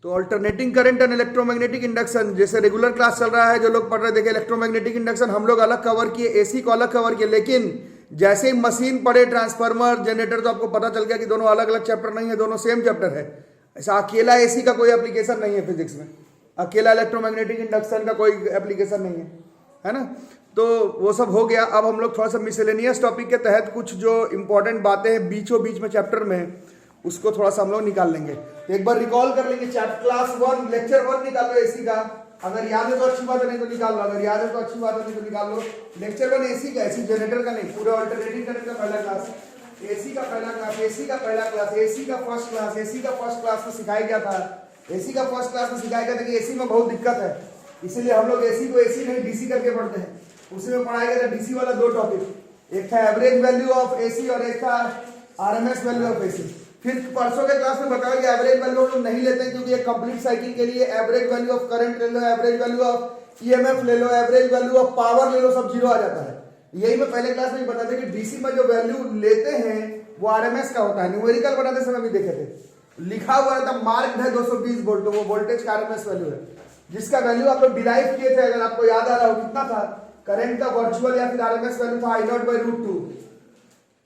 तो alternating current and electromagnetic induction, जैसे regular class चल रहा है जो लोग पढ़ रहे देखे, इलेक्ट्रोमैग्नेटिक इंडक्शन हम लोग अलग कवर किए, एसी को अलग कवर किए, लेकिन जैसे ही मशीन पढ़े ट्रांसफार्मर जनरेटर तो आपको पता चल गया कि दोनों अलग अलग चैप्टर नहीं है, दोनों सेम चैप्टर है। ऐसा अकेला एसी का कोई एप्लीकेशन नहीं है फिजिक्स में, अकेला इलेक्ट्रोमैग्नेटिक इंडक्शन का कोई एप्लीकेशन नहीं है ना। तो वो सब हो गया। अब हम लोग थोड़ा सा मिसलेनियस टॉपिक के तहत कुछ जो इंपॉर्टेंट बातें हैं बीचों बीच में चैप्टर में, उसको थोड़ा सा हम लोग निकाल लेंगे। तो एक बार रिकॉल कर लेंगे, चैप्टर क्लास 1 लेक्चर 1 निकाल लो एसी का, अगर याद है तो अच्छी बात है, नहीं तो निकाल लो, अगर याद है तो अच्छी बात है, नहीं तो निकाल लो। लेक्चर 1 एसी का, एसी जनरेटर का नहीं, पूरे अल्टरनेटिंग करंट का पहला क्लास, एसी का पहला क्लास, एसी का पहला क्लास, एसी का फर्स्ट क्लास, एसी का फर्स्ट क्लास में सिखाया गया था, एसी का फर्स्ट क्लास में सिखाया गया था कि एसी में बहुत दिक्कत है, इसीलिए हम लोग एसी को एसी नहीं डीसी करके पढ़ते हैं। उसी में पढ़ाया गया था डीसी वाला 2 टॉपिक, एक था एवरेज वैल्यू ऑफ एसी और एक था आरएमएस वैल्यू ऑफ एसी। फिर परसों के क्लास में बताया कि एवरेज वैल्यू हम लोग नहीं लेते हैं क्योंकि एक कंप्लीट साइकिल के लिए एवरेज वैल्यू ऑफ करंट ले लो, एवरेज वैल्यू ऑफ ईएमएफ ले लो, एवरेज वैल्यू ऑफ पावर ले लो, सब जीरो आ जाता है। यही मैं पहले क्लास में बताते कि डीसी में जो वैल्यू लेते हैं वो आरएमएस का होता है। न्यूमेरिकल बनाते समय भी देखे थे, लिखा हुआ रहता मार्क्ड है 220 वोल्ट, तो वो वोल्टेज का आरएमएस वैल्यू है, जिसका वैल्यू आप लोग डिराइव किए थे। अगर आपको याद आ रहा हो कितना था, करंट का वर्चुअल या फिर आरएमएस वैल्यू था I0/√2,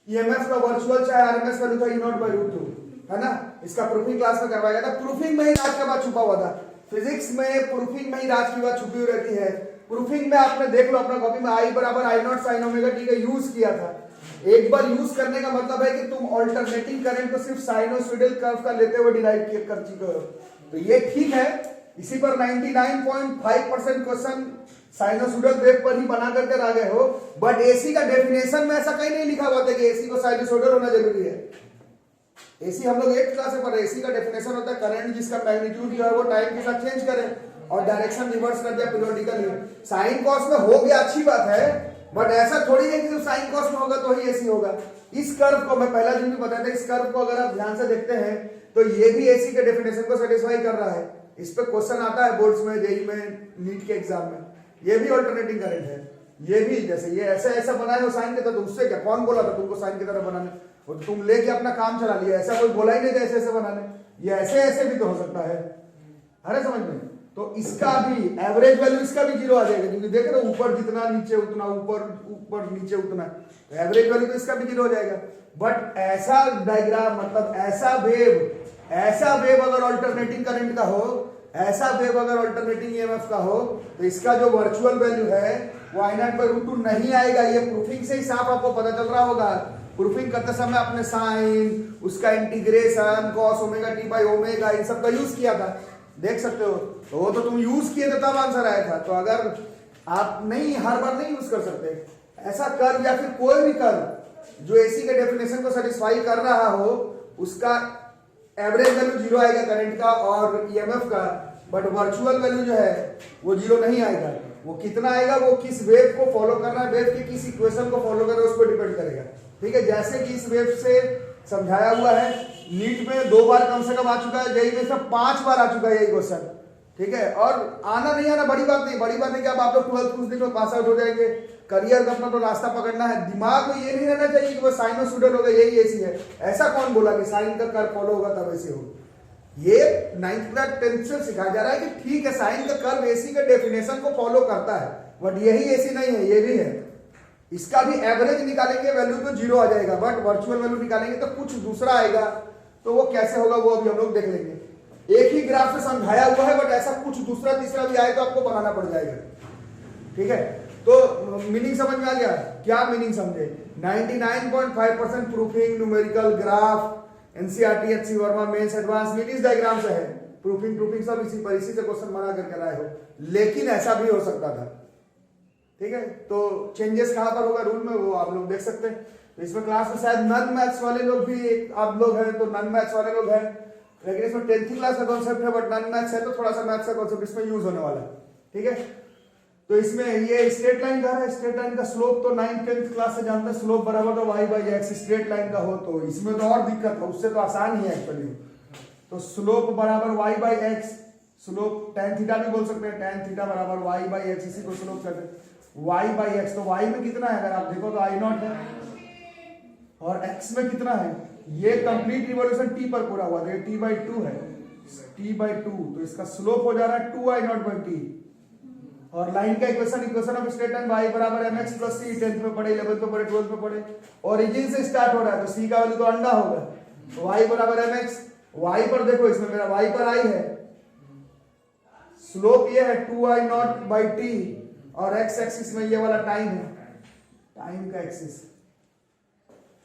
ईएमएफ का वर्चुअल चाहे आरएमएस वैल्यू था E0/√2, है ना। इसका प्रूफिंग क्लास में करवाया गया था। प्रूफिंग में ही राज का बात छुपा हुआ था, फिजिक्स में प्रूफिंग में ही राज की बात छुपी हुई रहती है। प्रूफिंग में आपने देख लो अपना कॉपी में I बराबर I0 sin ओमेगा टी का यूज किया था। एक बार यूज करने का मतलब है कि तुम अल्टरनेटिंग करंट को सिर्फ साइनोसॉइडल कर्व का लेते हुए डिराइव कर चुके हो, तो ये ठीक है। इसी पर 99.5% क्वेश्चन साइनोसॉइडल वेव पर ही बना करके आ गए हो, बट एसी का डेफिनेशन में ऐसा कहीं नहीं लिखा हुआ था कि एसी को साइनोसॉइडल होना जरूरी है। एसी हम लोग 8th क्लास में पढ़े, एसी का डेफिनेशन होता है करंट जिसका मैग्नीट्यूड जो है वो टाइम के साथ चेंज करे और डायरेक्शन रिवर्स कर दिया पीरियोडिकली। साइन कॉस में हो गया, अच्छी बात है, बट ऐसा थोड़ी है कि जो साइन कॉस में होगा तो ही एसी होगा। इस कर्व को मैं पहला दिन भी बताया था, इस कर्व को अगर आप ध्यान से देखते हैं तो ये भी एसी के डेफिनेशन को सेटिस्फाई कर रहा है। इस पे क्वेश्चन आता है बोर्ड्स में, जेईई में, नीट के एग्जाम में। ये भी अल्टरनेटिंग करंट है, ये भी जैसे ये ऐसा ऐसा बनाए हो साइन के तरह, तो उससे क्या, कौन बोला था तुमको साइन की तरह बनाने, और तुम लेके अपना काम चला लिया, ऐसा कोई बोला ही नहीं था ऐसे ऐसे बनाने, ये ऐसे ऐसे भी तो हो सकता है, अरे समझ में। तो इसका भी एवरेज वैल्यू इसका भी जीरो आ जाएगा, क्योंकि देख रहे हो ऊपर जितना नीचे उतना, ऊपर ऊपर नीचे उतना, तो एवरेज वैल्यू तो इसका भी जीरो हो जाएगा। बट ऐसा डायग्राम, मतलब ऐसा वेव अगर अल्टरनेटिंग करंट का हो, ऐसा वेव अगर अल्टरनेटिंग ईएमएफ का हो, तो इसका जो वर्चुअल वैल्यू है वो I0/√2 नहीं आएगा। ये प्रूफिंग से ही साफ आपको पता चल रहा होगा। प्रूफिंग करते समय अपने साइन, उसका integration, cos omega t by omega, इन सब का यूज किया था, देख सकते हो। तो वो तो तुम यूज किए थे तब आंसर आया था। तो अगर आप नहीं, हर बार नहीं यूज कर सकते ऐसा कर्व, या फिर कोई भी कर्व जो एसी के डेफिनेशन को सेटिस्फाई कर रहा हो, उसका एवरेज वैल्यू जीरो आएगा करंट का और ईएमएफ का, बट वर्चुअल वैल्यू जो है वो जीरो नहीं आएगा। वो कितना आएगा, वो किस वेव को फॉलो कर रहा है, वेव के किस इक्वेशन को फॉलो कर रहा है उस पर डिपेंड करेगा। ठीक है, जैसे कि इस वेव से समझाया हुआ है, नीट में 2 बार कम से कम आ चुका है, जेईई में सब 5 बार आ चुका है यही क्वेश्चन। ठीक है, और आना नहीं आना बड़ी बात नहीं, बड़ी बात है कि अब आप लोग 12th कुछ दिन में पास आउट हो जाएंगे, करियर का अपना तो रास्ता पकड़ना है। दिमाग में ये नहीं रहना चाहिए कि वो साइनोसॉइडल होगा यही एसी है। ऐसा कौन बोला कि साइन का कर्व फॉलो होगा तब ऐसे होगा? ये 9th क्लास 10th से सिखाया जा रहा है कि ठीक है साइन का कर्व एसी के डेफिनेशन को फॉलो करता है, बट यही एसी नहीं है, ये भी है। इसका भी एवरेज निकालेंगे वैल्यू तो जीरो आ जाएगा, बट वर्चुअल वैल्यू निकालेंगे तो कुछ दूसरा आएगा। तो वो कैसे होगा वो अभी हम लोग देख लेंगे। एक ही ग्राफ से समझाया हुआ है, बट ऐसा कुछ दूसरा तीसरा भी आए तो आपको बनाना पड़ जाएगा। ठीक है, तो मीनिंग समझ में आ गया? क्या मीनिंग समझे? 99.5% proofing, numerical, graph, NCERT, HC Verma, mains, advance, NEET इस डायग्राम से है। प्रूफिंग सब इसी से क्वेश्चन बना करके लाए हो, लेकिन ऐसा भी हो सकता था। ठीक है, तो चेंजेस कहां पर होगा रूल में वो आप लोग देख सकते हैं। तो इसमें क्लास में शायद नन मैथ्स वाले लोग भी आप लोग हैं, तो नन मैथ्स वाले लोग हैं, लेकिन इसमें 10th क्लास का कॉन्सेप्ट है, बट नन मैथ्स है तो थोड़ा सा मैथ्स का कॉन्सेप्ट इसमें यूज होने वाला है। ठीक है, तो इसमें ये स्ट्रेट लाइन का है, स्ट्रेट लाइन का स्लोप तो 9th 10th क्लास से जानते हैं, स्लोप बराबर तो y/x स्ट्रेट लाइन का हो, तो इसमें तो और दिक्कत है, उससे तो आसान ही है एक्चुअली। तो स्लोप बराबर y/x, स्लोप tan थीटा भी बोल सकते हैं, tan थीटा बराबर y/x, इसी को स्लोप कहते हैं। y/x, तो y में कितना है अगर आप देखो तो I0 है, और x में कितना है, ये कंप्लीट रिवॉल्यूशन t पर पूरा हुआ, तो ये t/2 है। t/2, तो इसका स्लोप हो जा रहा है 2i0/t। और लाइन का equation of straight line y बराबर mx प्लस c, 10th में पढ़े, 11th में पढ़े, 12th में पढ़े। ओरिजिन से स्टार्ट हो रहा है तो c का वैल्यू तो अंडा होगा, तो y बराबर mx। y पर देखो, इसमें मेरा y पर i है, स्लोप ये है 2i0/t, और x एक्सिस में ये वाला टाइम है, टाइम का एक्सिस।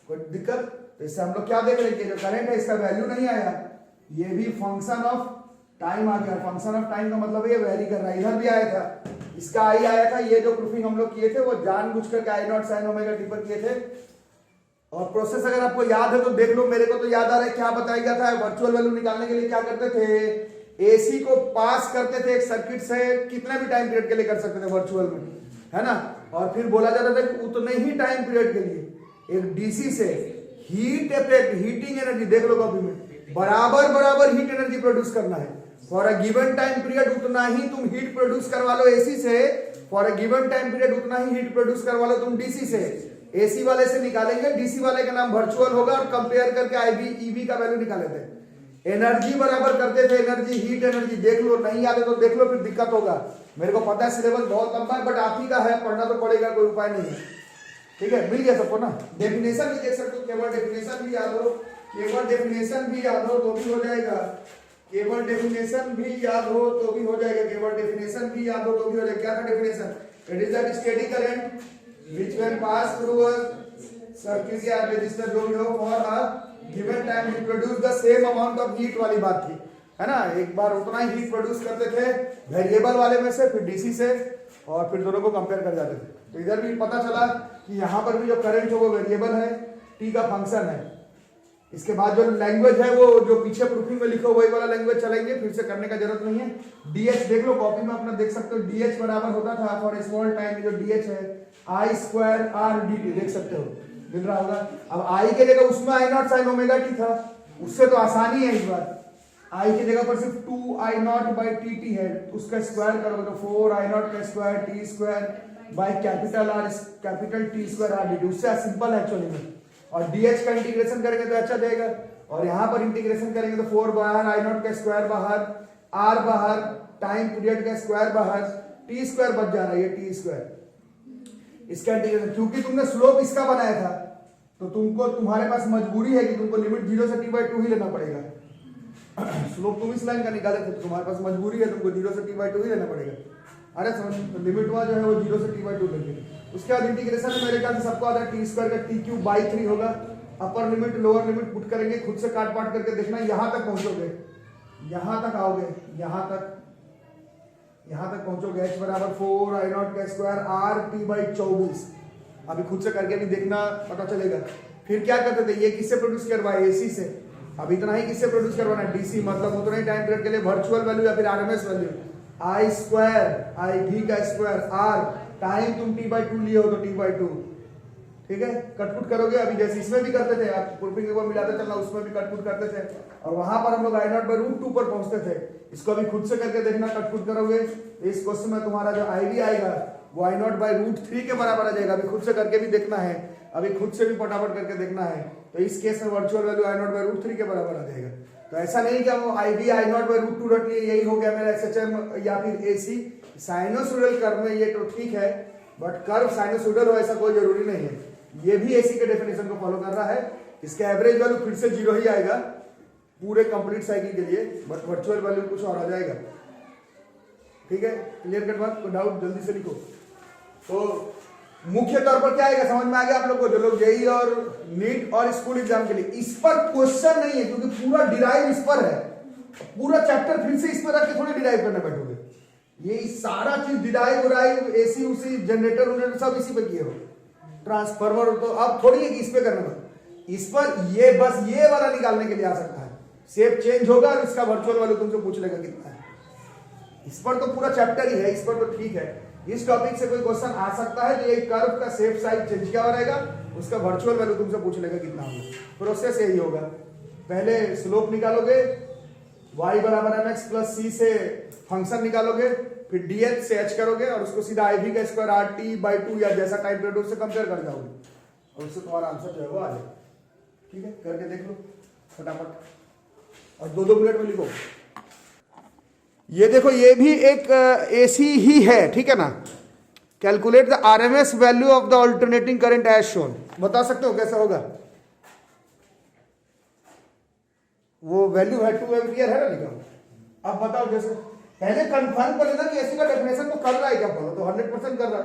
कोई दिक्कत? तो इससे हम लोग क्या देख रहे हैं कि जो करंट है इसका वैल्यू नहीं आया, ये भी फंक्शन ऑफ टाइम आ गया। फंक्शन ऑफ टाइम का मतलब ये वेरी कर रहा है। इधर भी आया था, इसका आई आया था। ये जो प्रूफिंग हम लोग किए थे वो जानबूझकर के i0 sin ओमेगा t पर किए थे। और प्रोसेस अगर आपको याद है तो देख लो, मेरे को तो याद आ रहा है क्या बताया गया था। वर्चुअल वैल्यू निकालने के लिए क्या करते थे, एसी को पास करते थे एक सर्किट से, कितने भी टाइम पीरियड के लिए कर सकते थे वर्चुअल में, है ना। और फिर बोला जाता था कि उतने ही टाइम पीरियड के लिए एक डीसी से हीट इफेक्ट, हीटिंग एनर्जी, देख लो कॉपी में, बराबर हीट एनर्जी प्रोड्यूस करना है। For a given time period उतना ही तुम हीट प्रोड्यूस करवा लो एसी से, for a given time period उतना ही हीट प्रोड्यूस करवा लो तुम डीसी से। एसी वाले से निकालेंगे, डीसी वाले का नाम वर्चुअल होगा, और कंपेयर करके आईवी ईवी का वैल्यू निकाले थे। एनर्जी बराबर करते थे, एनर्जी हीट एनर्जी। देख लो, नहीं आते तो देख लो, फिर दिक्कत होगा। मेरे को पता है सिलेबस बहुत लंबा है, बट आप ही का है, पढ़ना तो पड़ेगा, कोई उपाय नहीं है। ठीक है, मिल गया सबको ना। डेफिनेशन भी देख सकते हो, केवल डेफिनेशन भी याद हो, केवल डेफिनेशन भी याद हो तो भी हो जाएगा, केवल डेफिनेशन भी याद हो तो भी हो जाएगा, केवल डेफिनेशन भी याद हो तो भी हो जाएगा। क्या था definition? It is that steady current which when pass through a circuit या रेजिस्टर जो भी हो for a given time it produce the same amount of heat वाली बात थी, है ना। एक बार उतना ही हीट प्रोड्यूस करते थे वेरिएबल वाले में से, फिर डीसी से, और फिर दोनों को कंपेयर कर जाते थे। तो इधर भी पता चला कि यहाँ पर भी जो करंट है वो वेरिएबल है, टी का फंक्शन है। इसके बाद जो लैंग्वेज है वो जो पीछे प्रूफिंग में लिखो वही वाला लैंग्वेज चलेंगे, फिर से करने का जरूरत नहीं है। डीएच देख लो कॉपी में अपना, देख सकते हो डीएच बराबर होता था फॉर स्मॉल टाइम, जो डीएच है I square R D T, देख सकते हो मिल रहा होगा। अब आई के जगह उसमें i0 sin ओमेगा टी था, उससे तो आसानी है इस बार। आई की जगह पर सिर्फ 2i0/tt है, उसका स्क्वायर करोगे तो 4i0 का square T square by capital R capital T square R D T, उससे सिंपल है एक्चुअली में। और dh का इंटीग्रेशन करेंगे तो अच्छा जाएगा, और यहां पर इंटीग्रेशन करेंगे तो 4 बाहर, i0 का स्क्वायर बाहर, r बाहर, टाइम पीरियड का स्क्वायर बाहर, t स्क्वायर बच जा रहा है, ये t स्क्वायर। इसका इंटीग्रेशन, क्योंकि तुमने स्लोप इसका बनाया था तो तुमको, तुम्हारे पास मजबूरी है कि तुमको लिमिट 0 से t/2 ही लेना पड़ेगा। स्लोप तुम इस लाइन का निकाले थे तो तुम्हारे पास मजबूरी है, तुमको 0 से t/2 ही लेना पड़ेगा। अरे समझ, तो लिमिट हुआ जो है वो 0 से t/2 लेंगे। उसके बाद इंटीग्रेशन में मेरे ख्याल से सबको आता है टी स्क्वायर का t³/3 होगा। Upper limit lower limit put करेंगे, खुद से काट पाट करके देखना, यहां तक पहुंचोगे, यहां तक आओगे, यहां तक पहुंचोगे। h बराबर 4i0 का स्क्वायर r t/24। अभी खुद से करके भी देखना, पता चलेगा। फिर क्या करते थे, ये किससे प्रोड्यूस करवाए, एसी से। अब इतना ही किससे प्रोड्यूस करवाना, डीसी, मतलब उतना ही टाइम पीरियड के लिए वर्चुअल वैल्यू या फिर आरएमएस वैल्यू। आई स्क्वायर आई भी का स्क्वायर आर, टाइम तुम t/2 लिए हो तो t/2, ठीक है। कटपुट करोगे, अभी जैसे इसमें भी करते थे, आप प्रूफिंग को मिलाते चलना, उसमें भी कटपुट करते थे, और वहां पर हम लोग i0/√2 पर पहुंचते थे। इसको अभी खुद से करके देखना, कटपुट करोगे इस क्वेश्चन में तुम्हारा जो आईवी आएगा वो i0/√3 के बराबर आ जाएगा। अभी खुद से करके भी देखना है, अभी खुद से भी फटाफट करके देखना है। तो इस केस में वर्चुअल वैल्यू i0/√3 के बराबर आ जाएगा। तो ऐसा नहीं कि वो आईवी i0/√2 रख लिए, यही हो गया मेरा एसएचएम या फिर एसी। साइनोसॉइडल कर्व में ये तो ठीक है, बट कर्व साइनोसॉइडल हो ऐसा कोई जरूरी नहीं है। ये भी एसी के डेफिनेशन को फॉलो कर रहा है। इसका एवरेज वैल्यू फिर से 0 ही आएगा पूरे कंप्लीट साइकिल के लिए, बट वर्चुअल वैल्यू कुछ और आ जाएगा। ठीक है, क्लियर कट बात? कोई डाउट जल्दी से लिखो। तो मुख्य तौर पर क्या आएगा, समझ में आ गया आप लोग को, जो लोग जेई और नीट और स्कूल एग्जाम के लिए, इस पर क्वेश्चन नहीं है क्योंकि पूरा डिराइव इस पर है। पूरा चैप्टर फिर से इस पर रख के थोड़ी डिराइव करने बैठोगे। ये सारा चीज डिराइव एसी उसी जनरेटर सब इसी पे किए हो, ट्रांसफार्मर, तो अब थोड़ी है कि इस पे करना है। इस पर ये बस ये वाला निकालने के लिए आ सकता है, शेप चेंज होगा और इसका वर्चुअल वैल्यू तुमसे पूछ लेगा कितना है। इस पर तो पूरा चैप्टर ही है, इस पर तो ठीक है। इस टॉपिक से कोई क्वेश्चन आ सकता है तो ये कर्व का शेप साइज चेंज क्या हो रहेगा, उसका वर्चुअल वैल्यू तुमसे पूछ लेगा कितना होगा। प्रोसेस यही होगा, पहले स्लोप निकालोगे, y बराबर mx प्लस c से फंक्शन निकालोगे, फिर dh से h करोगे और उसको सीधा iv का स्क्वायर rt/2 या जैसा टाइम पीरियड उससे कंपेयर कर जाओगे और उससे तुम्हारा आंसर जो है वो आ जाएगा। ठीक है, करके देख लो फटाफट और 2-2 मिनट में लिखो। ये देखो ये भी एक एसी ही है, ठीक है ना। Calculate the RMS value of the alternating current as shown. बता सकते हो कैसा होगा? वो वैल्यू है 2 एम्पियर है ना लिखा। अब बताओ, जैसे पहले कंफर्म कर लेना कि एसी का डेफिनेशन तो कर रहा है क्या, फॉलो तो 100% कर रहा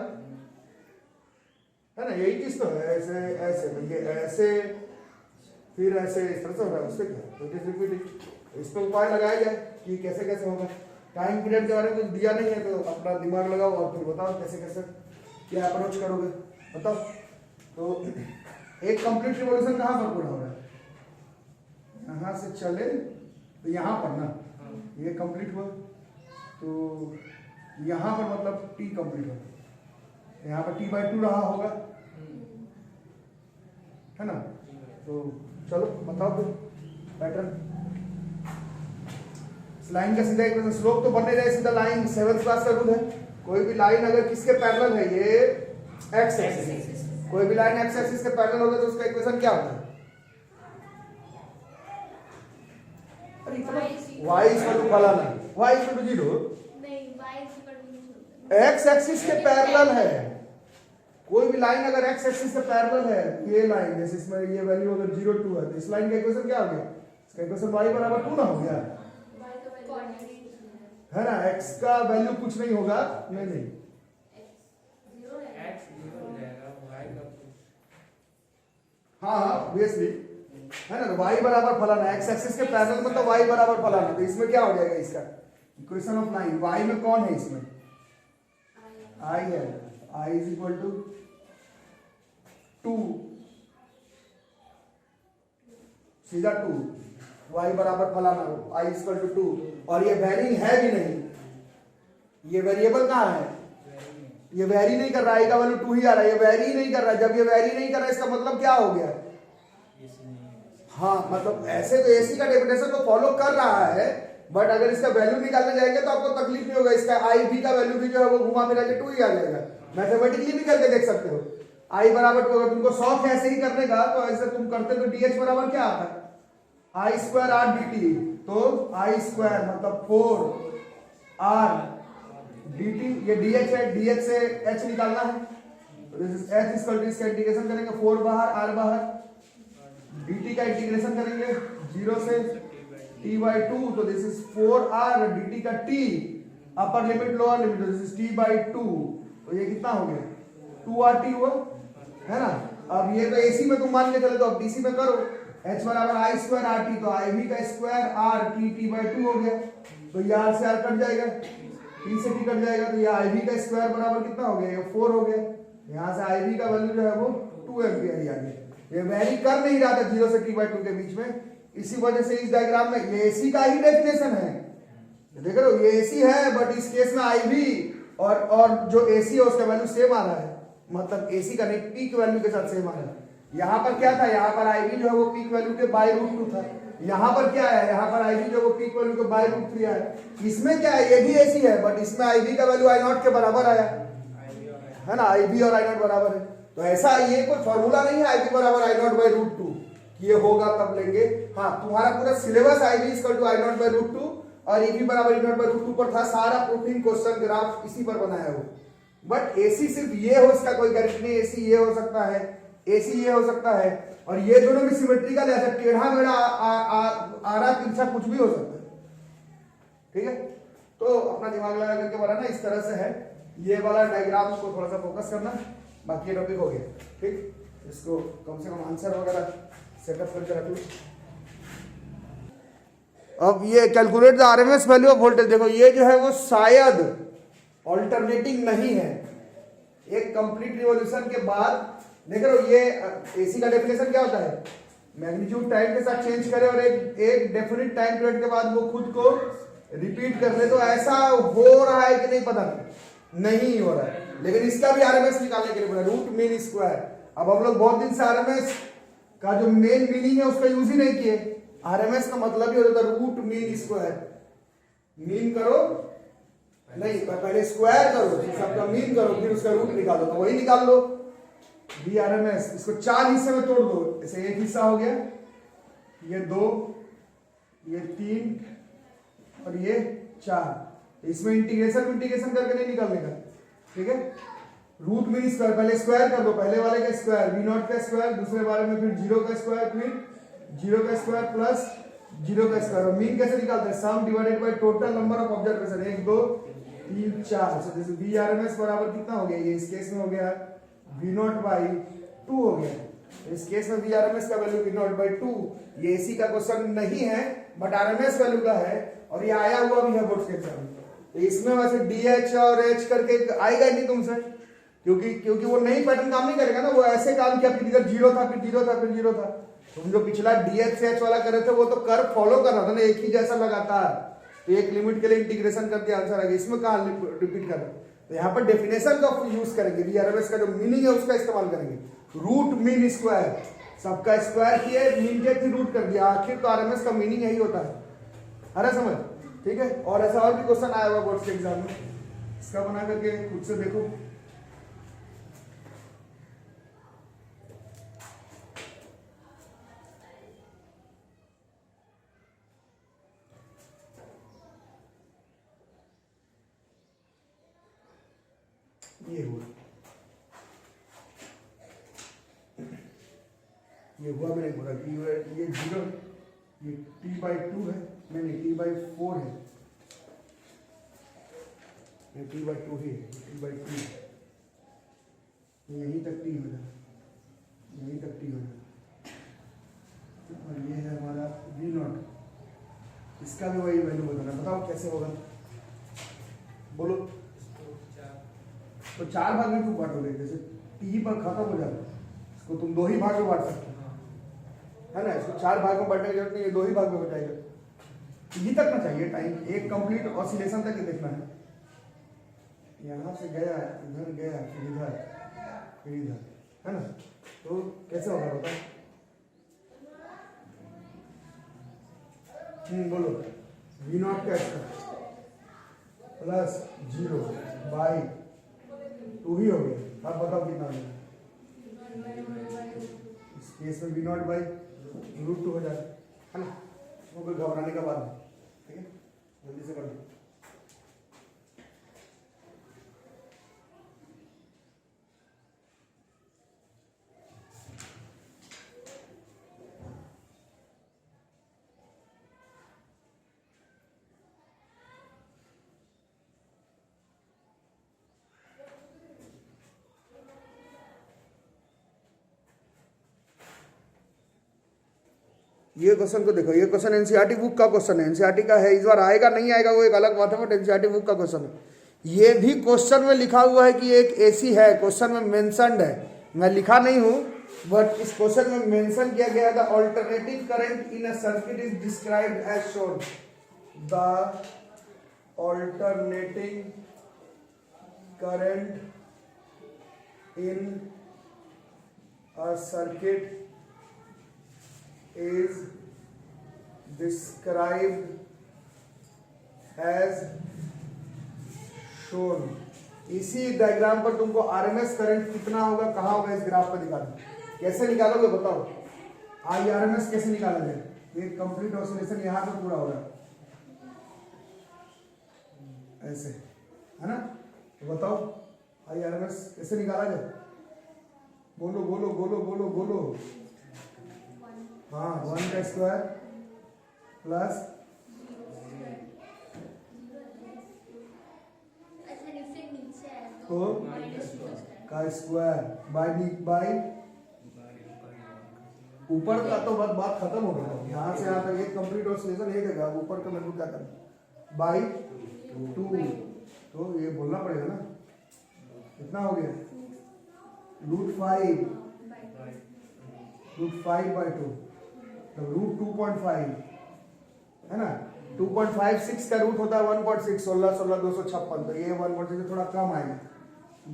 है ना। यही चीज तो है, ऐसे ऐसे ये ऐसे फिर ऐसे इस तरह से हो रहा है, उससे क्या तो जैसे रिपीट इस पर उपाय लगाया जाए कि कैसे कैसे होगा। टाइम पीरियड के बारे में कुछ दिया नहीं है तो अपना दिमाग लगाओ और फिर बताओ कैसे कैसे क्या अप्रोच करोगे, बताओ। तो एक कंप्लीट रिवॉल्यूशन कहाँ पर पूरा हो रहा है? यहाँ से चले तो यहाँ पर ना ये कंप्लीट हुआ, तो यहाँ पर मतलब टी कंप्लीट हो, यहाँ पर T/2 रहा होगा, है ना। तो चलो बताओ फिर पैटर्न। लाइन का सीधा एक स्लोप तो बनने जाए, सीधा लाइन 7th क्लास का रूल है। कोई भी लाइन अगर किसके पैरेलल है, ये एक्स एक्सिस, कोई भी लाइन एक्स एक्सिस के पैरेलल होगा तो उसका इक्वेशन क्या होता है? y इक्वल टू फलाना, y इक्वल टू 0 नहीं, y equal to x axis के पैरेलल है। कोई भी लाइन अगर x एक्सिस के पैरेलल है, ये लाइन जैसे इसमें ये वैल्यू अगर 0 2 है तो इस लाइन का इक्वेशन क्या हो गया? इसका इक्वेशन y बराबर 2 ना हो गया, है ना। x का वैल्यू कुछ नहीं होगा, नहीं हाँ ऑब्वियसली, है ना। y बराबर फलाना, x एक्सिस के पैरेलल में तो y बराबर फलाना, तो इसमें क्या हो जाएगा? इसका इक्वेशन ऑफ लाइन y में कौन है? इसमें I है, I इज इक्वल टू 2, सीधा 2, y बराबर फलाना, I इज इक्वल टू 2। और ये वेरिंग है भी नहीं, ये वेरिएबल कहाँ है? ये वेरी नहीं कर रहा है, I का वैल्यू 2 ही आ रहा है, ये वेरी नहीं कर रहा है। जब ये वेरी नहीं कर रहा है इसका मतलब क्या हो गया? हाँ मतलब ऐसे तो एसी का डेफिनेशन को फॉलो कर रहा है, बट अगर इसका वैल्यू निकालने जाएंगे तो आपको तकलीफ नहीं होगा। इसका आई भी का वैल्यू भी जो है वो घुमा फिरा के 2 ही आ जाएगा। मैथमेटिकली भी करके देख सकते हो। आई बराबर 2, अगर तुमको शौक है ऐसे ही करने का तो ऐसे तुम करते तो डीएच बराबर क्या आता है? I square R D T. तो आई स्क्वायर मतलब 4 आर डी टी, ये डीएच है, डीएच से एच निकालना है तो this is H equal to, इसका इंटीग्रेशन करेंगे 4 बाहर आर बाहर, dt का इंटीग्रेशन करेंगे 0 से t/2, तो दिस इज 4r dt का t upper limit lower limit, this is t/2, तो ये कितना हो गया? 2rt हुआ, है ना। अब ये तो AC में तुम मान के चले, तो अब DC में करो, h बराबर i स्क्वायर rt, तो iv का स्क्वायर r t/2 हो गया, तो ये r से r कट जाएगा, t से t कट जाएगा, तो ये iv का स्क्वायर बराबर कितना हो गया? ये 4 हो गया। यहाँ से iv का वैल्यू जो है वो 2 एम्पियर ही आ गया। ये वेरी कर नहीं रहा था 0 से t/2 के बीच में, इसी वजह से इस डायग्राम में ये AC का ही डेफिनेशन है। देख रहे हो ये AC है, बट इस केस में IV और जो AC है उसका वैल्यू सेम आ रहा है, मतलब AC का नहीं पीक वैल्यू के साथ सेम आ रहा है। यहाँ पर क्या था? यहाँ पर IV जो है वो पीक वैल्यू के /√2 था। यहाँ पर क्या है? यहाँ पर IV जो है वो पीक वैल्यू के /√3 है। इसमें क्या है? ये भी AC है, बट इसमें IV का वैल्यू I0 के बराबर आया, है ना। IV और I0 बराबर है, तो ऐसा ये कोई फॉर्मूला नहीं है IV बराबर I0/√2 कि ये होगा तब लेंगे। हाँ तुम्हारा पूरा syllabus IV equal to I0/√2 और EV बराबर I0/√2 पर था, सारा प्रूफिंग क्वेश्चन ग्राफ इसी पर बनाया हो। बट AC सिर्फ ये हो, इसका कोई गारंटी नहीं। AC ये हो सकता है, AC ये हो सकता है, और ये दोनों भी सिमेट्रिकल है, टेढ़ा मेढ़ा आरा तिरछा कुछ भी हो सकता है, ठीक है। तो अपना दिमाग लगा करके बनाना, इस तरह से है। ये वाला डायग्राम को थोड़ा सा फोकस करना, बाकी ये टॉपिक हो गया, ठीक। इसको कम से कम आंसर वगैरह सेटअप करके रख लो। अब ये calculate the RMS value of voltage, देखो ये जो है वो शायद ऑल्टरनेटिंग नहीं है। एक कंप्लीट रिवॉल्यूशन के बाद देख रहे हो, ये एसी का डेफिनेशन क्या होता है? मैग्नीट्यूड टाइम के साथ चेंज करे और एक डेफिनेट टाइम पीरियड के बाद वो खुद को रिपीट कर ले। तो ऐसा हो रहा है कि नहीं पता नहीं हो रहा है, लेकिन इसका भी आरएमएस निकालने के लिए बोला रूट मीन स्क्वायर। अब हम लोग बहुत दिन से आरएमएस का जो मेन मीनिंग है उसका यूज ही नहीं किए। आरएमएस का मतलब ही होता है रूट मीन स्क्वायर। मीन करो नहीं, पहले स्क्वायर करो, सबका मीन करो, फिर उसका रूट निकालो, तो वही निकाल लो बी आरएमएस। इसको 4 हिस्से में तोड़ दो, जैसे एक हिस्सा हो गया, ये 2, ये 3 और ये 4, इसमें इंटीग्रेशन करके नहीं निकालने का, ठीक है। रूट मीन स्क्वायर, पहले स्क्वायर कर दो, पहले वाले का स्क्वायर वी नॉट का स्क्वायर, दूसरे वाले में फिर 0 का स्क्वायर, फिर 0 का स्क्वायर प्लस 0 का स्क्वायर। और मीन कैसे निकालते हैं? Sum divided by total number of observation, 1 2 3 4। So this V R M S बराबर कितना हो गया? ये इस केस में हो गया वी नॉट बाई 2 हो गया। इस केस में वी आर एम एस का वैल्यू वी नॉट बाई 2। ये एसी का क्वेश्चन नहीं है but R M S value का है और ये आया हुआ भी है बोर्ड के एग्जाम में। तो इसमें वैसे DH और H करके आएगा ही नहीं तुमसे, क्योंकि वो नई पैटर्न काम नहीं करेगा ना। वो ऐसे काम किया फिर इधर 0 था, फिर 0 था, फिर 0 था। तुम जो पिछला DH से H वाला कर रहे थे वो तो कर्व फॉलो कर रहा था ना, एक ही जैसा लगातार। तो एक लिमिट के लिए इंटीग्रेशन करके आंसर आ गया। इसमें कहाँ रिपीट कर रहे? तो यहाँ पर डेफिनेशन का यूज करेंगे, VRMS का जो मीनिंग है उसका इस्तेमाल करेंगे। रूट मीन स्क्वायर, सबका स्क्वायर किया, मीन के थी रूट कर दिया, आखिर तो RMS का मीनिंग यही होता है। अरे समझ, ठीक है। और ऐसा और भी क्वेश्चन आया हुआ बोर्ड के एग्जाम में, इसका बना करके खुद से देखो। ये हुआ मैंने बोला कि ये 0, ये t/2 है, नहीं t/4 है, ये t/2 ही है, t/2 यहीं तक t हो जाए, यहीं तक t हो जाए। और ये है हमारा v0, इसका भी वही वैल्यू बताना। बताओ कैसे होगा, बोलो। तो 4 भाग में क्यों बांटोगे? जैसे t पर खत्म हो जाता है, इसको तुम 2 ही भाग में बांट सकते हो, है ना। इसको 4 भाग में बांटने की जरूरत नहीं है, 2 ही भाग में हो जाएगा। ये तक ना चाहिए टाइम, एक कंप्लीट ऑसिलेशन तक ही देखना है। यहाँ से गया, इधर गया, फिर इधर, फिर इधर, है ना। तो कैसे होगा बताओ? बोलो। v0 का प्लस 0 बाई 2 ही हो गया। अब बताओ कितना होगा? इस केस में v0 बाई √2 हो जाए, है ना। वो कोई घबराने का बात नहीं, ठीक है। जल्दी से कर दो। ये क्वेश्चन को देखो, ये क्वेश्चन एनसीईआरटी बुक का क्वेश्चन है, एनसीईआरटी का है। इस बार आएगा नहीं आएगा वो एक अलग बात है, बट एनसीईआरटी बुक का क्वेश्चन है। ये भी क्वेश्चन में लिखा हुआ है कि एक एसी है, क्वेश्चन में मेंशन्ड है, मैं लिखा नहीं हूं बट इस क्वेश्चन में मेंशन किया गया है। The alternative current in a circuit is described as shown. The alternating current in a circuit is described as shown। इसी डायग्राम पर तुमको आरएमएस करंट कितना होगा, कहाँ होगा, इस ग्राफ पर दिखाना। कैसे निकालोगे बताओ? IRMS कैसे निकाला जाए? ये कंप्लीट ऑसिलेशन यहाँ पे पूरा होगा ऐसे, है ना। तो बताओ IRMS कैसे निकाला जाए? बोलो बोलो बोलो बोलो बोलो। हाँ, 1 का स्क्वायर प्लस तो का स्क्वायर बाई ऊपर का तो बात खत्म हो गया। यहाँ से यहाँ तक एक कंप्लीट ऑसिलेशन एक है, ऊपर का मेरे को क्या करना, बाई 2। तो ये बोलना पड़ेगा ना, कितना हो गया? √5 बाई 2, तो √2.5 है ना। 2.56 का रूट होता है 1.6, 16 16 256, तो ये 1.6 से थोड़ा कम आएगा,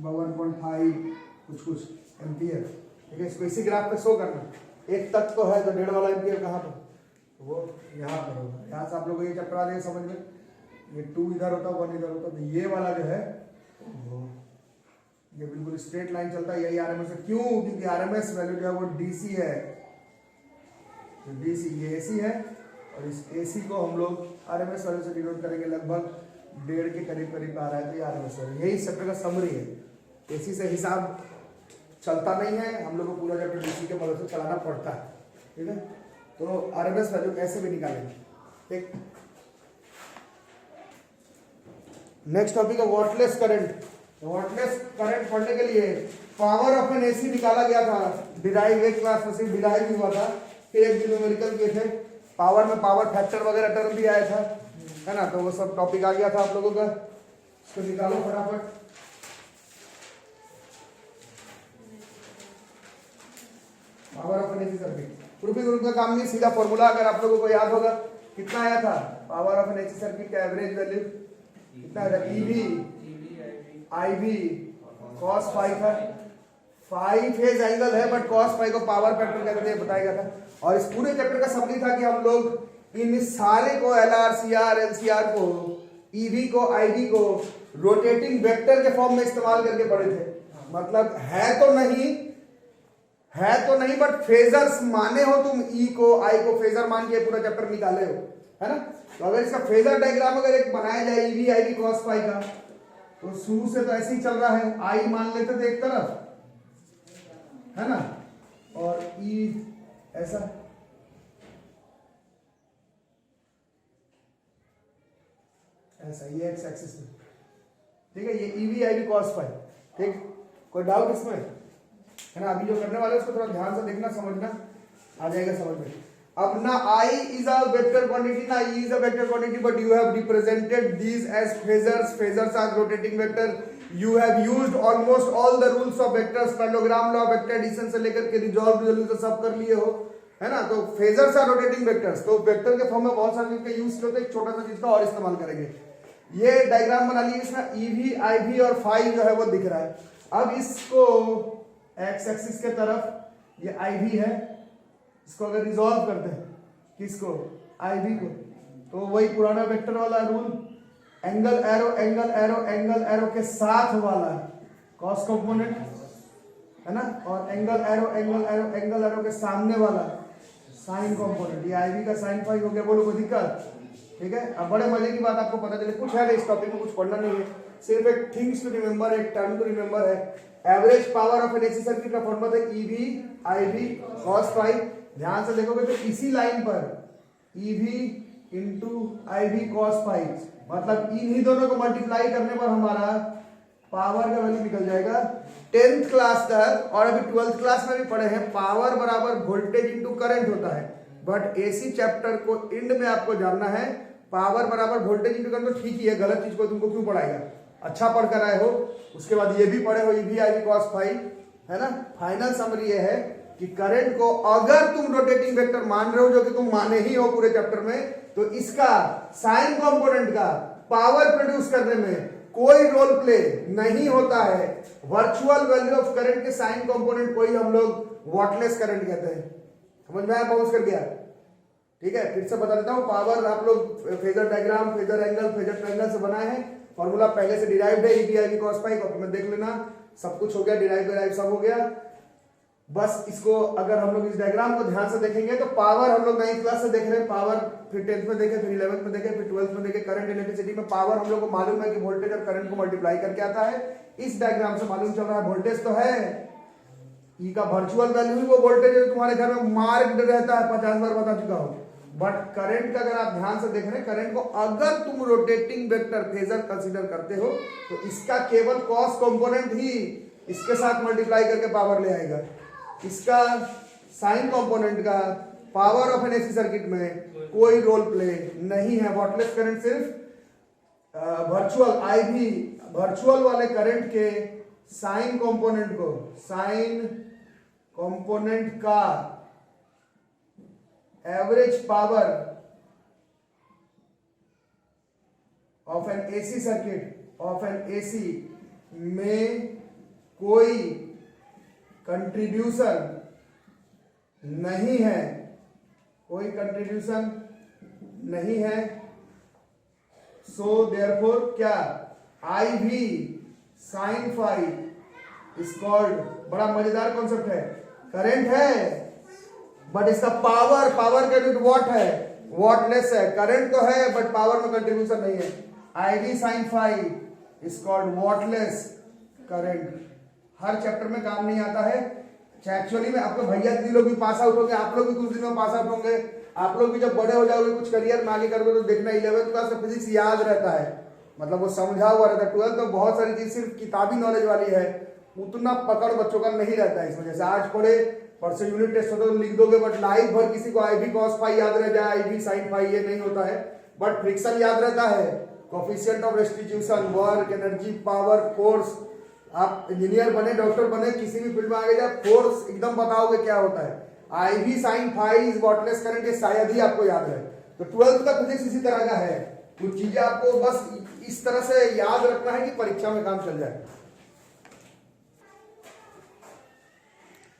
1.5 कुछ एम्पियर, ठीक है। इसको इसी ग्राफ पे शो करना। एक तक तो है, तो 1.5 वाला एम्पियर कहाँ पर? वो यहाँ पर होगा। यहाँ से आप लोगों को ये चैप्टर आ जाएगा समझ में। ये 2 इधर होता, 1 इधर होता, तो ये वाला जो है ये बिल्कुल स्ट्रेट लाइन चलता है, यही आरएमएस है। क्यों? क्योंकि आरएमएस वैल्यू जो है वो डीसी है, डीसी ये एसी है, और इस एसी को हम लोग आरएमएस वैल्यू से डिनोट करेंगे लगभग 1.5 के करीब करीब आ रहा है। तो ये आरएमएस वैल्यू, यही इस चैप्टर का समरी है। एसी से हिसाब चलता नहीं है, हम लोग को पूरा चैप्टर डीसी के मदद से चलाना पड़ता है, ठीक है। तो आरएमएस वैल्यू कैसे भी निकालेंगे, ठीक। नेक्स्ट टॉपिक है वॉटलेस करंट। वॉटलेस करंट पढ़ने के लिए पावर ऑफ एन एसी निकाला गया था, डिराइव एक क्लास में सिर्फ डिराइव हुआ था, फिर एक दिन न्यूमेरिकल किए थे, पावर में पावर फैक्टर वगैरह टर्म भी आया था, है ना। तो वो सब टॉपिक आ गया था आप लोगों का, इसको निकालो फटाफट। Power of an AC circuit proofing group का काम नहीं, सीधा फॉर्मूला अगर आप लोगों को याद होगा कितना आया था power of an AC circuit का एवरेज वैल्यू कितना आया था, ईवी आईवी कॉस फाई था। फाई फेज एंगल है बट कॉस फाई को पावर फैक्टर कहते हैं, बताया गया था। और इस पूरे चैप्टर का समरी था कि हम लोग इन सारे को एलआर सीआर एलसीआर को ईवी को आईवी को रोटेटिंग वेक्टर के फॉर्म में इस्तेमाल करके पढ़े थे। मतलब है तो नहीं बट फेजर्स माने हो तुम, ई को आई को फेजर मान के पूरा चैप्टर निकाले हो, है ना। तो अगर इसका फेजर डायग्राम अगर एक बनाया जाए ईवी आईवी कॉस फाई का, तो शुरू से तो ऐसे ही चल रहा है, आई मान लेते थे एक तरफ, है ना, और ई ऐसा, ऐसा ये एक्स एक्सिस में, ठीक है। ये ईवी आईवी कॉस फाई, ठीक। कोई डाउट इसमें, है ना। अभी जो करने वाले उसको थोड़ा ध्यान से देखना, समझना, आ जाएगा समझ में। अब ना I is a vector quantity, ना E is a vector quantity, but you have represented these as phasors. Phasors are rotating vector. You have used almost all the rules of vectors, parallelogram law, vector addition से लेकर के resolve resolution सब कर लिए हो, है ना। तो phasors are rotating vectors। तो वेक्टर के फॉर्म में बहुत सारे चीज का यूज किया, एक छोटा सा चीज का और इस्तेमाल करेंगे। ये डायग्राम बना लिए, इसमें ईवी आईवी और फाई जो है वो दिख रहा है। अब इसको एक्स एक्सिस के तरफ ये आईवी है, इसको अगर रिजॉल्व करते हैं किसको, आईवी को, तो वही पुराना वेक्टर वाला rule, angle arrow angle arrow angle arrow के साथ वाला कॉस कंपोनेंट, है ना, और angle arrow angle arrow angle arrow के सामने वाला साइन कंपोनेंट। ये आईवी का साइन फाई हो गया, बोलो कोई दिक्कत, ठीक है। अब बड़े मजे की बात आपको पता चले, कुछ है इस टॉपिक में, कुछ पढ़ना नहीं है, सिर्फ एक थिंग्स टू रिमेंबर, एक टर्म टू रिमेंबर है। Average power of an AC circuit का फॉर्मूला था ईवी आईवी कॉस फाई। ध्यान से देखोगे तो इसी लाइन पर EV into IV cos phi, मतलब इन्हीं दोनों को मल्टीप्लाई करने पर हमारा पावर का वैल्यू निकल जाएगा। 10th क्लास तक और अभी 12th क्लास में भी पढ़े हैं, पावर बराबर वोल्टेज इंटू करंट होता है। बट एसी चैप्टर को एंड में आपको जानना है पावर बराबर वोल्टेज इंटू करंट। तो ठीक ही है, गलत चीज को तुमको क्यों पढ़ाएगा, अच्छा पढ़ कर आए हो। उसके बाद ये भी पढ़े हो ईवी आईवी कॉस फाई, है ना। फाइनल समरी ये है कि करंट को अगर तुम रोटेटिंग वेक्टर मान रहे हो, जो कि तुम माने ही हो पूरे चैप्टर में, तो इसका साइन कंपोनेंट का पावर प्रोड्यूस करने में कोई रोल प्ले नहीं होता है। वर्चुअल वैल्यू ऑफ करंट के साइन कंपोनेंट को ही हम लोग वॉटलेस करंट कहते हैं। समझ में आया, बाउंस कर गया, ठीक है। फिर से बता देता हूं, पावर आप लोग phasor diagram, phasor angle, phasor triangle से बनाए हैं। फॉर्मूला पहले से डिराइव्ड है, EV IV cos phi, copy में देख लेना, सब कुछ हो गया, डिराइव सब हो गया। बस इसको अगर हम लोग इस डायग्राम को ध्यान से देखेंगे तो पावर हम लोग 9th क्लास से देख रहे हैं, पावर फिर 10th में देखे, फिर 11th में देखे, फिर 12th में देखे। करंट इलेक्ट्रिसिटी में पावर हम लोग को मालूम है कि वोल्टेज और करंट को मल्टीप्लाई करके आता है। इस डायग्राम से मालूम चल रहा है वोल्टेज तो है, ई का वर्चुअल वैल्यू ही वो वोल्टेज है तुम्हारे घर में मार्क्ड रहता है, 50 बार बता चुका हूं। बट करंट का अगर आप ध्यान से देख रहे हैं, करंट को अगर तुम रोटेटिंग वेक्टर फेजर कंसीडर करते हो तो इसका केवल कॉस कंपोनेंट ही इसके साथ मल्टीप्लाई करके पावर ले आएगा। इसका साइन कंपोनेंट का power of an AC circuit में कोई रोल प्ले नहीं है। वॉटलेस करंट सिर्फ वर्चुअल आईवी वर्चुअल वाले करंट के साइन कंपोनेंट को, साइन कंपोनेंट का average power of an AC circuit, of an AC में कोई कंट्रीब्यूशन नहीं है, कोई कंट्रीब्यूशन नहीं है। सो देयरफॉर क्या, आई भी साइन फाई इज कॉल्ड, बड़ा मजेदार कॉन्सेप्ट है। करंट है बट इसका पावर, पावर का यूनिट वॉट है, वॉटलेस है। करंट तो है बट पावर में कंट्रीब्यूशन नहीं है। IV sin phi is called wattless current। Her chapter में काम नहीं आता है। एक्चुअली में आपके भैया दीदी लोग भी पास आउट होंगे, आप लोग भी कुछ दिनों में पास आउट होंगे, आप लोग भी जब बड़े हो जाओगे कुछ करियर में आगे करोगे तो देखना 11th क्लास में फिजिक्स याद रहता है, मतलब वो समझा हुआ रहता है। 12th में बहुत सारी चीज सिर्फ किताबी नॉलेज वाली है, उतना पकड़ बच्चों का नहीं रहता है। इस वजह से आज पढ़े परसों यूनिट टेस्ट होता है तो लिख दोगे, बट लाइफ भर किसी को IV cos phi याद रह जाए, IV sin phi ये नहीं होता है, बट फ्रिक्शन याद रहता है, coefficient of restitution, work, energy, power, force. आप इंजीनियर बने, डॉक्टर बने, किसी भी फील्ड में आगे जाए, फोर्स एकदम बताओगे क्या होता है। IV sin phi is wattless current, ये शायद ही आपको याद रहे। तो 12th का फिजिक्स इसी तरह का है, कुछ चीजें आपको बस इस तरह से याद रखना है कि परीक्षा में काम चल जाए।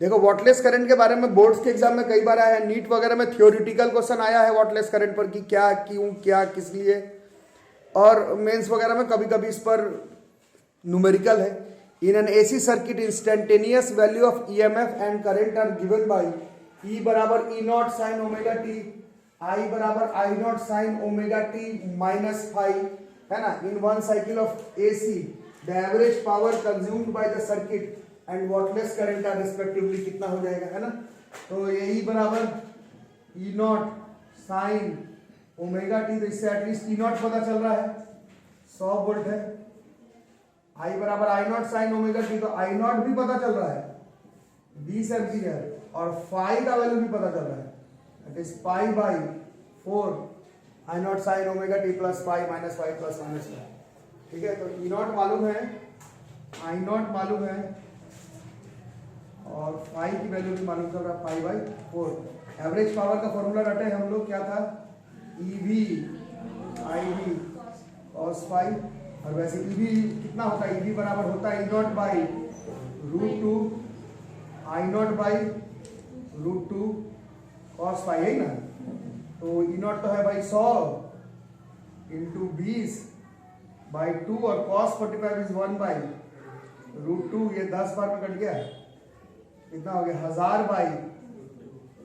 देखो वाटलेस करंट के बारे में बोर्ड्स के एग्जाम में कई बार आया है, नीट वगैरह में थ्योरेटिकल क्वेश्चन आया है वाटलेस करंट पर कि क्या, क्यों, क्या, किस लिए, और मेंस वगैरह में कभी कभी इस पर न्यूमेरिकल है। In an AC circuit instantaneous value of EMF and current are given by E बराबर E0 sin omega t, I बराबर I0 sin omega t minus phi, है ना। In one cycle of AC the average power consumed by the circuit and wattless current are respectively कितना हो जाएगा, है ना। तो ये E बराबर E0 sin ओमेगा t, तो इससे एटलीस्ट E0 पता चल रहा है 100 वोल्ट है। I बराबर I0 sin ओमेगा t, तो I0 भी पता चल रहा है 20 एम्पीयर, और फाई का वैल्यू भी पता चल रहा है, that is pi by 4 I0 sin omega t plus pi minus phi plus minus phi. ठीक है, तो E0 मालूम है, I0 मालूम है, और फाई की वैल्यू भी मालूम चल रहा है, पाई बाई 4। एवरेज पावर का फॉर्मूला रटे हम लोग, क्या था, EV IV cos फाई, और वैसे EV कितना होता है, EV बराबर होता है E0 by √2 I0 by √2 cos phi, है ना। तो E0 तो है भाई 100 इंटू 20 बाई 2, और cos 45 इज 1 बाई √2, ये 10 बार में कट गया, कितना हो गया 1000 बाई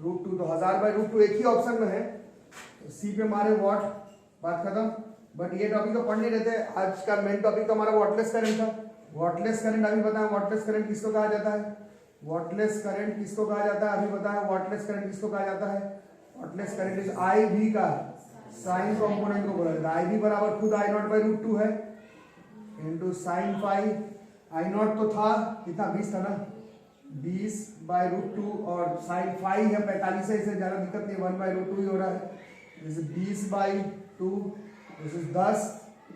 √2, तो 1000 बाई √2 एक ही ऑप्शन में है, सी पे मारे वॉट, बात खत्म। बट ये टॉपिक तो पढ़ नहीं रहते, आज का मेन टॉपिक तो हमारा वाटलेस करंट था। वाटलेस करंट अभी बताएं, वाटलेस करंट किसको कहा जाता है, वाटलेस करंट किसको कहा जाता है, अभी बताएं वाटलेस करंट किसको कहा जाता है। वाटलेस करंट इज IV का साइन कंपोनेंट को बोला जाता है। IV बराबर खुद I0 बाई √2 है इंटू साइन फाई, I0 तो था कितना 20 था ना, 20 बाई √2, और साइन फाई है 45 है, इसे ज्यादा दिक्कत नहीं, 1 बाई √2 ही हो रहा है, 20 बाई 2, दिस इज 10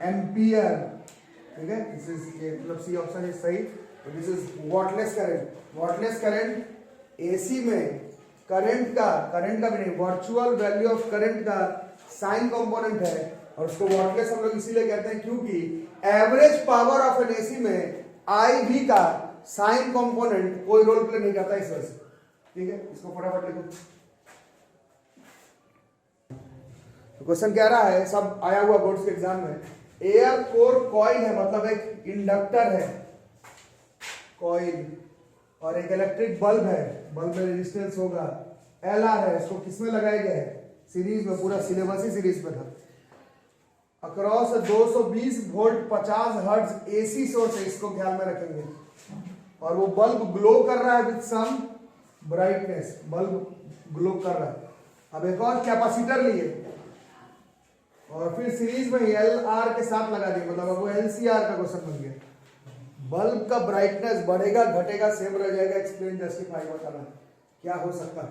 एम्पियर। ठीक है, दिस इज मतलब सी ऑप्शन इज सही। तो this is wattless current. Wattless current AC में करंट का भी नहीं, वर्चुअल वैल्यू ऑफ करंट का साइन कंपोनेंट है, और उसको वाटलेस हम लोग इसीलिए कहते हैं क्योंकि average power of an AC में IV का साइन कंपोनेंट कोई रोल प्ले नहीं करता इस वजह से। ठीक है, इसको फटाफट लिखो। तो क्वेश्चन क्या रहा है, सब आया हुआ बोर्ड्स के एग्जाम में, एयर कोर कॉइल है, मतलब एक इंडक्टर है कॉइल, और एक इलेक्ट्रिक बल्ब है, बल्ब में रेजिस्टेंस होगा LR है, इसको किसमें लगाया गया है, सीरीज में, पूरा सिलेबस ही सीरीज में था। Across 220 volt 50 hertz AC source है, इसको ध्यान में रखेंगे, और वो बल्ब ग्लो कर रहा है with some brightness, bulb glow कर रहा है। अब एक और कैपेसिटर लिए, और फिर सीरीज में LR के साथ लगा दिए, मतलब वो LCR का क्वेश्चन बन गया। बल्ब का ब्राइटनेस बढ़ेगा घटेगा सेम रह जाएगा, एक्सप्लेन जस्टिफाई बताना क्या हो सकता है।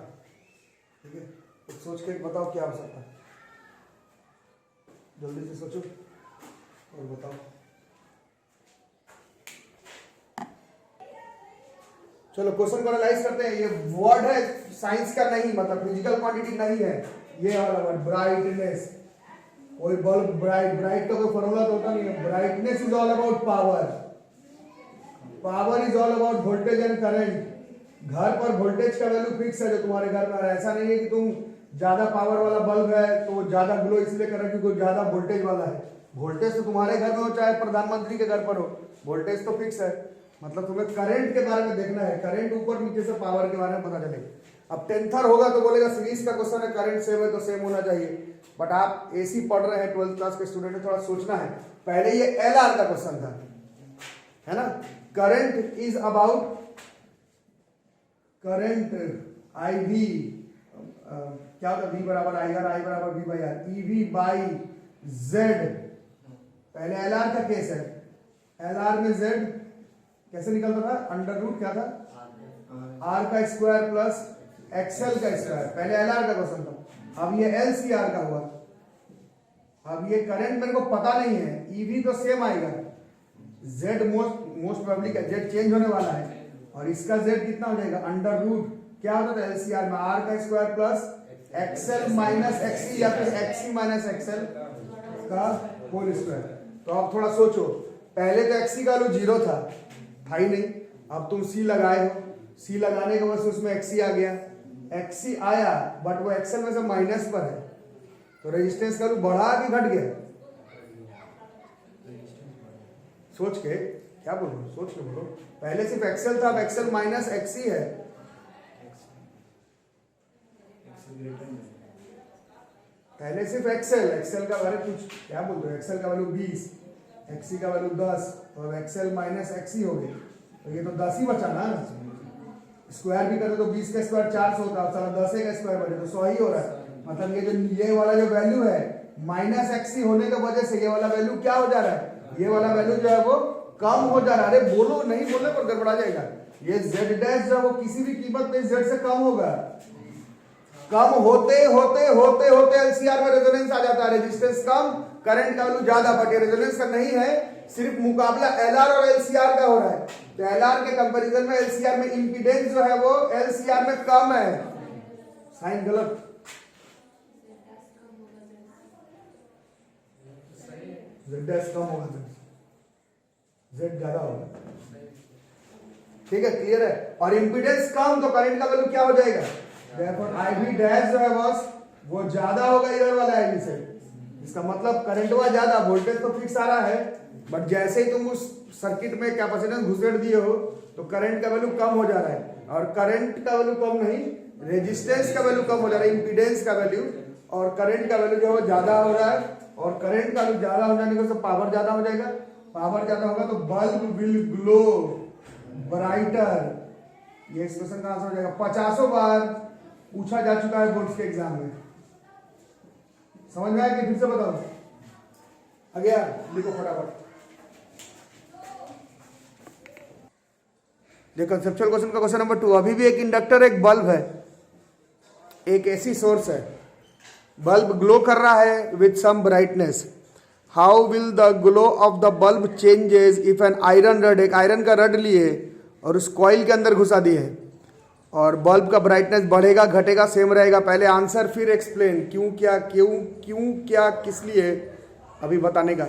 ठीक है, तो सोच के बताओ क्या हो सकता है, जल्दी से सोचो और बताओ। चलो क्वेश्चन को एनालाइज करते हैं। ये वर्ड है साइंस का नहीं, मतलब फिजिकल क्वांटिटी नहीं है, ये वाला वर्ड ब्राइटनेस। कोई बल्ब ब्राइट का कोई फॉर्मूला तो होता नहीं है। Brightness is all about power, power is all about voltage and current. घर पर वोल्टेज का वैल्यू फिक्स है जो तुम्हारे घर में है, ऐसा नहीं है कि तुम ज्यादा पावर वाला बल्ब है तो ज्यादा ग्लो इसलिए कर रहा है क्योंकि ज्यादा वोल्टेज वाला है। वोल्टेज तो तुम्हारे घर में हो चाहे प्रधानमंत्री के घर पर हो, वोल्टेज तो फिक्स है। मतलब तुम्हें करंट के बारे में देखना है, करंट ऊपर नीचे से पावर के बारे में पता चलेगा। अब टेंथर होगा तो बोलेगा सीरीज का क्वेश्चन है, करंट सेम है तो सेम होना चाहिए। बट आप एसी पढ़ रहे हैं, 12th क्लास के स्टूडेंट है, थोड़ा सोचना है। पहले ये एल आर का क्वेश्चन था, है ना। Current is about, current I V क्या होता है, वी बराबर आई आर, आई बराबर V by R, E V by Z. पहले एल आर का केस है, एल आर में जेड कैसे निकलता था, अंडर रूट क्या था, आर का स्क्वायर प्लस एक्सएल का स्क्वायर। पहले एल आर का क्वेश्चन था, अब ये एल सी आर का हुआ। अब ये करंट मेरे को पता नहीं है, ईवी तो सेम आएगा, जेड मोस्ट प्रोबेबली का जेड चेंज होने वाला है, और इसका जेड कितना हो जाएगा, अंडर रूट क्या होता था एलसीआर में, आर का square plus XL minus XE, या फिर एक्सई माइनस एक्सएल का होल स्क्वायर। तो आप थोड़ा सोचो, पहले तो एक्सई का वैल्यू 0 था ही नहीं, अब तुम सी लगाए हो, सी लगाने के बाद उसमें एक्सई आ गया, एक्सई आया बट वो एक्सएल में से माइनस पर है, तो रेजिस्टेंस का वैल्यू बढ़ा कि घट गया, सोच के क्या बोलो, सोच के बोलो। पहले सिर्फ एक्सएल था, अब एक्सएल माइनस एक्सई है, पहले सिर्फ एक्सएल का वैल्यू कुछ क्या बोल रहे हो, एक्सएल का वैल्यू 20, एक्सई का वैल्यू 10, और एक्सएल माइनस एक्सई हो गई, तो ये तो 10 ही बचा ना, स्क्वायर भी करे तो 20 का स्क्वायर 400 होता है, साला 10 का स्क्वायर बचे तो 100 ही हो रहा है। मतलब ये वाला जो वैल्यू है माइनस एक्सई होने की वजह से ये वाला वैल्यू क्या हो जा रहा है, ये वाला वैल्यू जो है वो कम हो जा रहा है। अरे बोलो, नहीं बोलने पर गड़बड़ा जाएगा। ये जेड डैश जो है वो किसी भी कीमत पे जेड से कम होगा, कम होते होते होते होते एलसीआर में रेजोनेंस आ जाता है, रेजिस्टेंस कम, करंट का वैल्यू ज्यादा, बट ये रेजोनेंस का नहीं है, सिर्फ मुकाबला एलआर और एलसीआर का हो रहा है। तो एलआर के कंपैरिजन में एलसीआर में इंपीडेंस जो है वो एलसीआर में कम है, साइन गलत, जेड डैश कम होगा, जेड ज्यादा होगा, ठीक है, क्लियर है। और इंपीडेंस कम तो करंट का वैल्यू क्या हो जाएगा, therefore IV डैश जो है बॉस वो ज्यादा होगा इधर वाला IV से, इसका मतलब करंट हुआ ज्यादा, वोल्टेज तो फिक्स आ रहा है, बट जैसे ही तुम उस सर्किट में कैपेसिटेंस घुसेड़ दिए हो तो करंट का वैल्यू कम हो जा रहा है, और करंट का वैल्यू कम नहीं, रेजिस्टेंस का वैल्यू कम हो जा रहा है, इंपीडेंस का वैल्यू, और करंट का वैल्यू जो है ज्यादा हो रहा है, और करंट का वैल्यू ज्यादा हो जाने से पावर ज्यादा हो जाएगा, पावर ज्यादा होगा तो बल्ब विल ग्लो ब्राइटर। ये एक्सप्रेशन का आंसर हो जाएगा, 50 बार पूछा जा चुका है बोर्ड्स के एग्जाम में, समझ में आया कि फिर से बताओ, आ गया, लिखो फटाफट। ये कंसेप्चुअल क्वेश्चन का क्वेश्चन नंबर 2, अभी भी एक इंडक्टर एक बल्ब है, एक एसी सोर्स है, बल्ब ग्लो कर रहा है with some brightness, how will the glow of the bulb changes if an iron rod, एक आयरन का रड लिए और उस कॉइल के अंदर घुसा दिए, और बल्ब का ब्राइटनेस बढ़ेगा घटेगा सेम रहेगा। पहले आंसर फिर एक्सप्लेन, क्यों क्या, क्यों क्या, किस लिए, अभी बताने का।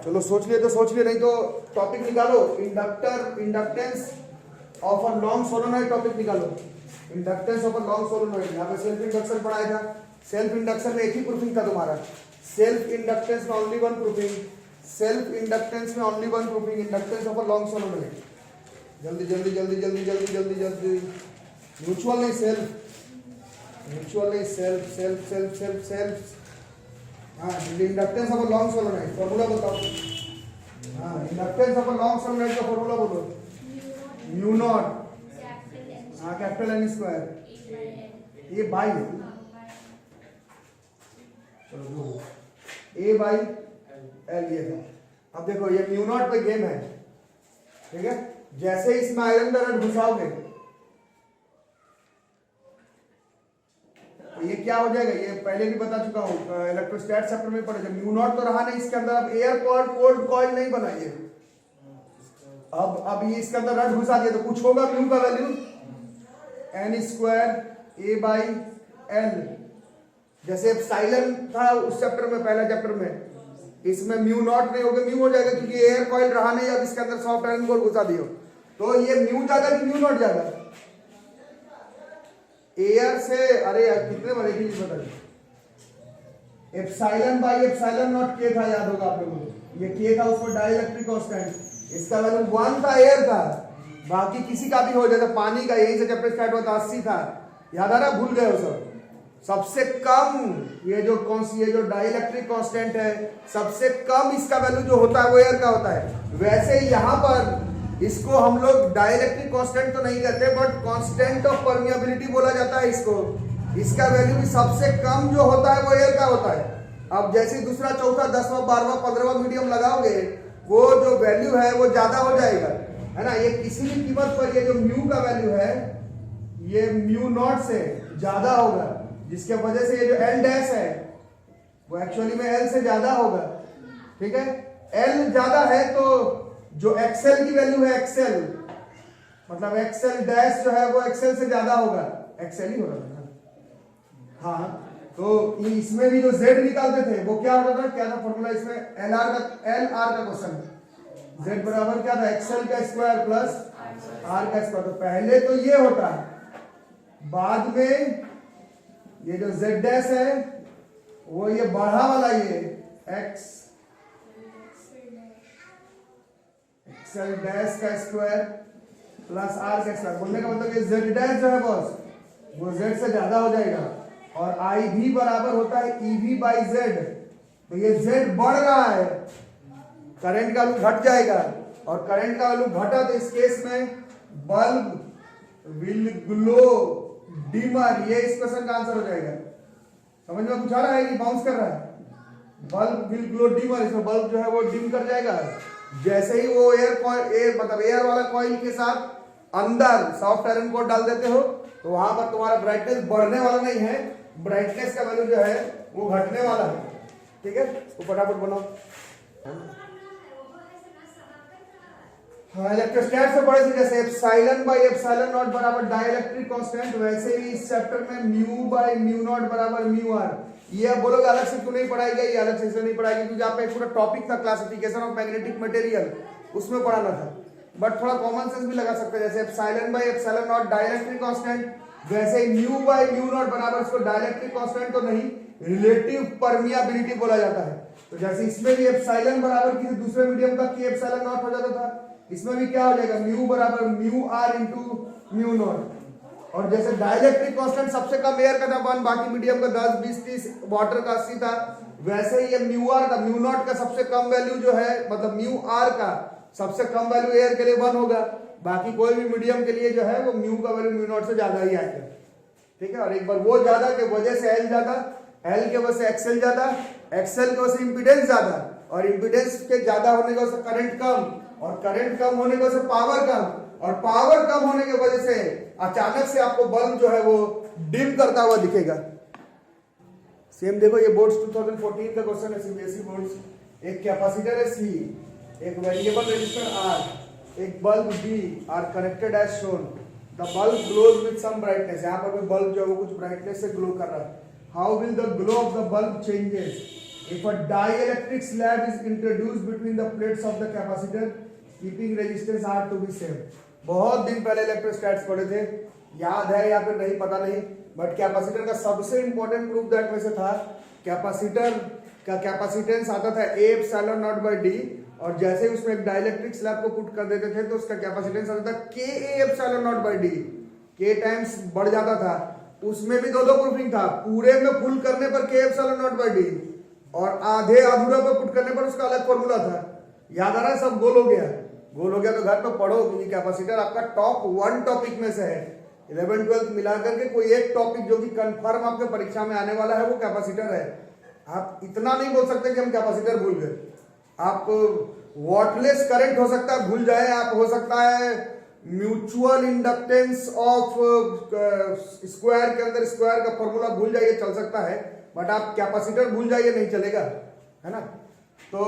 चलो सोच लिए तो सोच लिए, नहीं तो टॉपिक निकालो, inductance of a long solenoid, topic निकालो, inductance of a long solenoid. यहाँ पे सेल्फ इंडक्शन पढ़ाया था, सेल्फ इंडक्शन में एक ही प्रूफिंग था तुम्हारा, सेल्फ इंडक्टेंस में only one proofing, self inductance में only one proofing, inductance of a long solenoid. जल्दी जल्दी जल्दी जल्दी जल्दी जल्दी जल्दी, म्यूचुअल नहीं सेल्फ, म्यूचुअल नहीं self, self self self self, हाँ, inductance of a long solenoid formula बताओ, हाँ, inductance of a long solenoid का फॉर्मूला बोलो, म्यू नॉट, हाँ, capital N square, A by, चलो ए बाई एल, ये था। अब देखो ये म्यू नॉट पे गेम है, ठीक है, जैसे इसमें आयरन का रड घुसाओगे तो ये क्या हो जाएगा, ये पहले भी बता चुका हूं, इलेक्ट्रोस्टैट चैप्टर में पढ़े, म्यू नॉट तो रहा नहीं इसके अंदर, अब एयर कोल्ड कॉइल नहीं बनाइए, अब ये इसके अंदर रड घुसा दिया तो कुछ होगा, म्यू का value N square A by L, जैसे एप्सिलॉन था उस चैप्टर में, पहला चैप्टर में, इसमें म्यू नॉट नहीं होगा, म्यू हो जाएगा क्योंकि एयर कॉइल रहा नहीं, अब इसके अंदर सॉफ्ट आयरन कोर घुसा दियो, तो ये म्यू जाएगा कि म्यू नॉट जाएगा, एयर से, अरे यार कितने बड़े की चीज बताइए, एप्सिलॉन बाई एप्सिलॉन नॉट के था, याद होगा आप लोगों को, ये के था उसमें डाइलेक्ट्रिक कांस्टेंट, इसका वैल्यू 1 था, एयर था, बाकी किसी का भी हो, जैसे पानी का यहीं से चैप्टर स्टार्ट हुआ था 80 था, याद आ रहा, भूल गए वो सब, सबसे कम ये जो डाइलेक्ट्रिक कांस्टेंट है, सबसे कम इसका वैल्यू जो होता है वो एयर का होता है। वैसे ही यहां पर इसको हम लोग डाइलेक्ट्रिक कांस्टेंट तो नहीं कहते, बट कांस्टेंट ऑफ परमिएबिलिटी बोला जाता है इसको। इसका वैल्यू भी सबसे कम जो होता है वो एयर का होता है। अब जैसे दूसरा, चौथा, 10वां, 12वां, 15वां मीडियम लगाओगे, वो जो वैल्यू है वो ज्यादा हो जाएगा, है ना। ये किसी भी कीमत पर ये जो म्यू का वैल्यू है ये म्यू नॉट से ज्यादा होगा, जिसके वजह से ये जो एल डैश है वो एक्चुअली में एल से ज्यादा होगा। ठीक है, एल ज्यादा है तो जो एक्सएल की वैल्यू है, एक्सएल मतलब एक्सएल डैश जो है वो एक्सएल से ज्यादा होगा। एक्सएल ही हो रहा था ना। हाँ, तो इसमें भी जो जेड निकालते थे वो क्या होता था, क्या था फॉर्मूला इसमें, एल आर का क्वेश्चन, जेड बराबर क्या था, एक्सएल का स्क्वायर प्लस आर का स्क्वायर। तो पहले तो ये होता है, बाद में ये जो जेड डैश है वो ये बढ़ा वाला ये एक्सएल डैश का स्क्वायर प्लस आर का स्क्वायर। बोलने का मतलब ये जेड डैश जो है बॉस वो जेड से ज्यादा हो जाएगा, और आई भी बराबर होता है ई वी बाई जेड। तो ये जेड बढ़ रहा है, करंट का वैल्यू घट जाएगा, और करंट का वैल्यू घटा तो इस केस में बल्ब विल ग्लो डिमर, ये इस क्वेश्चन का आंसर हो जाएगा। समझ में कुछ आ रहा है कि बाउंस कर रहा है, बल्ब विल ग्लो डिमर, इसमें बल्ब जो है वो डिम कर जाएगा। जैसे ही वो एयर वाला कॉइल के साथ अंदर सॉफ्ट आयरन कोट डाल देते हो तो वहां पर तुम्हारा ब्राइटनेस बढ़ने वाला नहीं है, ब्राइटनेस का वैल्यू जो है वो घटने वाला है। ठीक है, वो फटाफट बनाओ। हाँ, इलेक्ट्रोस्टैट से पढ़े थे जैसे एप्सिलॉन बाई एप्सिलॉन नॉट बराबर डाइलेक्ट्रिक कांस्टेंट, वैसे ही इस चैप्टर में म्यू बाई म्यू नॉट बराबर म्यू आर। ये अब बोलोगे अलग से क्यों नहीं पढ़ाई गई, ये अलग से इसलिए नहीं पढ़ाई गई क्योंकि यहाँ पे एक पूरा टॉपिक था क्लासिफिकेशन ऑफ मैग्नेटिक मटेरियल, उसमें पढ़ाना था। बट थोड़ा कॉमन सेंस भी लगा सकते हैं, जैसे epsilon by epsilon not dielectric constant, वैसे ही म्यू बाई म्यू नॉट बराबर, इसको डाइलेक्ट्रिक कांस्टेंट तो नहीं, रिलेटिव परमिएबिलिटी बोला जाता है। तो जैसे इसमें भी एप्सिलॉन बराबर किसी दूसरे मीडियम का के एप्सिलॉन नॉट हो जाता था, इसमें भी क्या हो जाएगा, म्यू बराबर mu R into mu naught. और जैसे डाइलेक्ट्रिक कांस्टेंट सबसे कम एयर का था 1, बाकी मीडियम का 10, 20, 30, वाटर का 80 था, वैसे ही ये म्यू आर का, म्यू नॉट का सबसे कम वैल्यू जो है, मतलब म्यू आर का सबसे कम वैल्यू एयर के लिए 1 होगा, बाकी कोई भी मीडियम के लिए जो है वो म्यू का वैल्यू म्यू नॉट से ज्यादा ही आएगा। ठीक है, और एक बार वो ज्यादा के वजह से एल ज्यादा, एल के वजह से एक्सएल ज्यादा, एक्सएल की वजह से इंपीडेंस ज्यादा, और इंपीडेंस के ज्यादा होने की वजह से करंट कम, और करंट कम होने की वजह से पावर कम, और पावर कम होने की वजह से अचानक से आपको बल्ब जो है वो डिम करता हुआ दिखेगा। सेम देखो, ये बोर्ड्स 2014 का क्वेश्चन है, सीबीएसई बोर्ड्स। एक कैपेसिटर है सी, एक वेरिएबल रेजिस्टर आर, एक bulb B R connected as shown, the bulb glows with some brightness. यहाँ पर भी बल्ब जो है वो कुछ ब्राइटनेस से ग्लो कर रहा है। How will the glow of the bulb changes if a dielectric slab is introduced between the plates of the capacitor keeping resistance R to be same। बहुत दिन पहले इलेक्ट्रोस्टैट्स पढ़े थे, याद है या फिर नहीं पता नहीं, बट कैपेसिटर का सबसे इंपॉर्टेंट प्रूफ दैट में से था, कैपेसिटर का कैपेसिटेंस आता था A epsilon naught by D, और जैसे ही उसमें एक डाइलेक्ट्रिक स्लैब को पुट कर देते थे तो उसका कैपेसिटेंस आता था K A epsilon naught by D, K times बढ़ जाता था। उसमें भी दो प्रूफिंग था, पूरे में फुल करने पर K epsilon naught by D, और आधे अधूरा पर पुट करने पर उसका अलग फॉर्मूला था। याद आ रहा है, सब गोल हो गया, गोल हो गया तो घर पे पढ़ो, क्योंकि कैपेसिटर आपका टॉप 1 टॉपिक में से है। 11 12 मिलाकर के कोई एक टॉपिक जो कि कंफर्म आपके परीक्षा में आने वाला है वो कैपेसिटर है। आप इतना नहीं बोल सकते कि हम कैपेसिटर भूल गए। आप वॉटलेस करंट हो सकता है भूल जाए, आप हो सकता है म्यूचुअल इंडक्टेंस ऑफ स्क्वायर के अंदर स्क्वायर का फॉर्मूला भूल जाइए, चल सकता है, बट आप कैपेसिटर भूल जाइए नहीं चलेगा, है ना। तो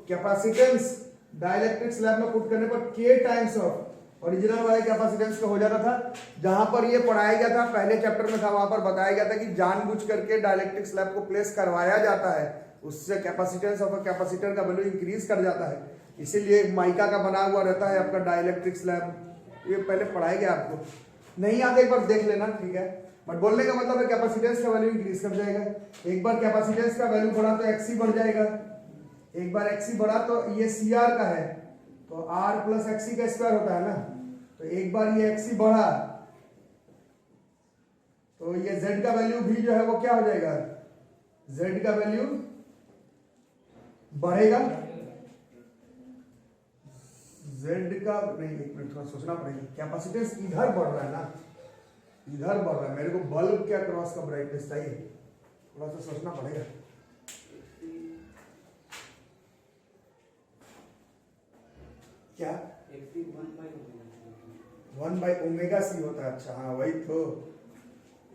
कैपेसिटेंस डाइलेक्ट्रिक स्लैब में पुट करने पर K टाइम्स ऑफ ओरिजिनल वाले कैपेसिटेंस का हो जाता था। जहां पर ये पढ़ाया गया था, पहले चैप्टर में था, वहां पर बताया गया था कि जानबूझ करके डाइलेक्ट्रिक स्लैब को प्लेस करवाया जाता है, उससे कैपेसिटेंस ऑफ कैपेसिटर का वैल्यू इंक्रीज कर जाता है, इसीलिए माइका का बना हुआ रहता है आपका डाइलेक्ट्रिक स्लैब। ये पहले पढ़ाया गया, आपको नहीं याद एक बार देख लेना, ठीक है। बट बोलने का मतलब है कैपेसिटेंस का वैल्यू इंक्रीज कर जाएगा। एक बार कैपेसिटेंस का वैल्यू बढ़ा तो एक्सी बढ़ जाएगा, एक बार एक्सी बढ़ा तो ये सी आर का है तो आर प्लस एक्सी का स्क्वायर होता है ना, तो एक बार ये एक्सी बढ़ा तो ये z का वैल्यू भी जो है वो क्या हो जाएगा, z का वैल्यू बढ़ेगा, z का नहीं, एक मिनट थोड़ा सोचना पड़ेगा, कैपेसिटेंस इधर बढ़ रहा है ना, इधर बढ़ रहा है, मेरे को बल्ब के अक्रॉस का ब्राइटनेस चाहिए, थोड़ा सा सोचना पड़ेगा। क्या 1/ω/c होता है, अच्छा हाँ वही तो,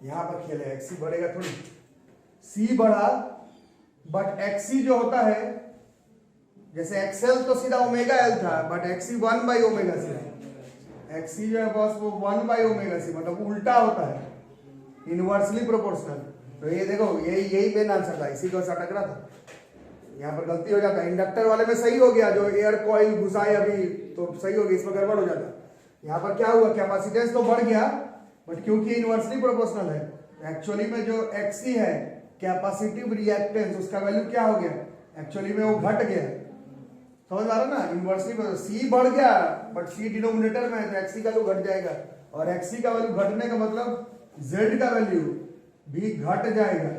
यहां पर खेल है, एक्सी बढ़ेगा थोड़ी, c बढ़ा बट एक्सी जो होता है, जैसे एक्सएल तो सीधा ओमेगा एल था, बट एक्सी 1/ω/c है, एक्सी जो है बस वो 1/ω/c, मतलब उल्टा होता है, इनवर्सली प्रोपोर्शनल। तो ये देखो यही मेन आंसर था, इसी को अटक रहा था, यहाँ पर गलती हो जाता है, इंडक्टर वाले में सही हो गया, जो एयर कॉइल घुसाए अभी तो सही हो गया, इसमें गड़बड़ हो जाता है। यहाँ पर क्या हुआ, कैपेसिटेंस तो बढ़ गया बट क्योंकि इनवर्सली प्रोपोर्शनल है, एक्चुअली में जो एक्सी है कैपेसिटिव रिएक्टेंस, उसका वैल्यू क्या हो गया, एक्चुअली में वो घट गया, समझ आ रहा ना, इनवर्सली सी बढ़ गया बट सी डिनोमिनेटर में है तो एक्सी का वैल्यू घट जाएगा, और एक्सी का वैल्यू घटने का मतलब जेड का वैल्यू भी घट जाएगा,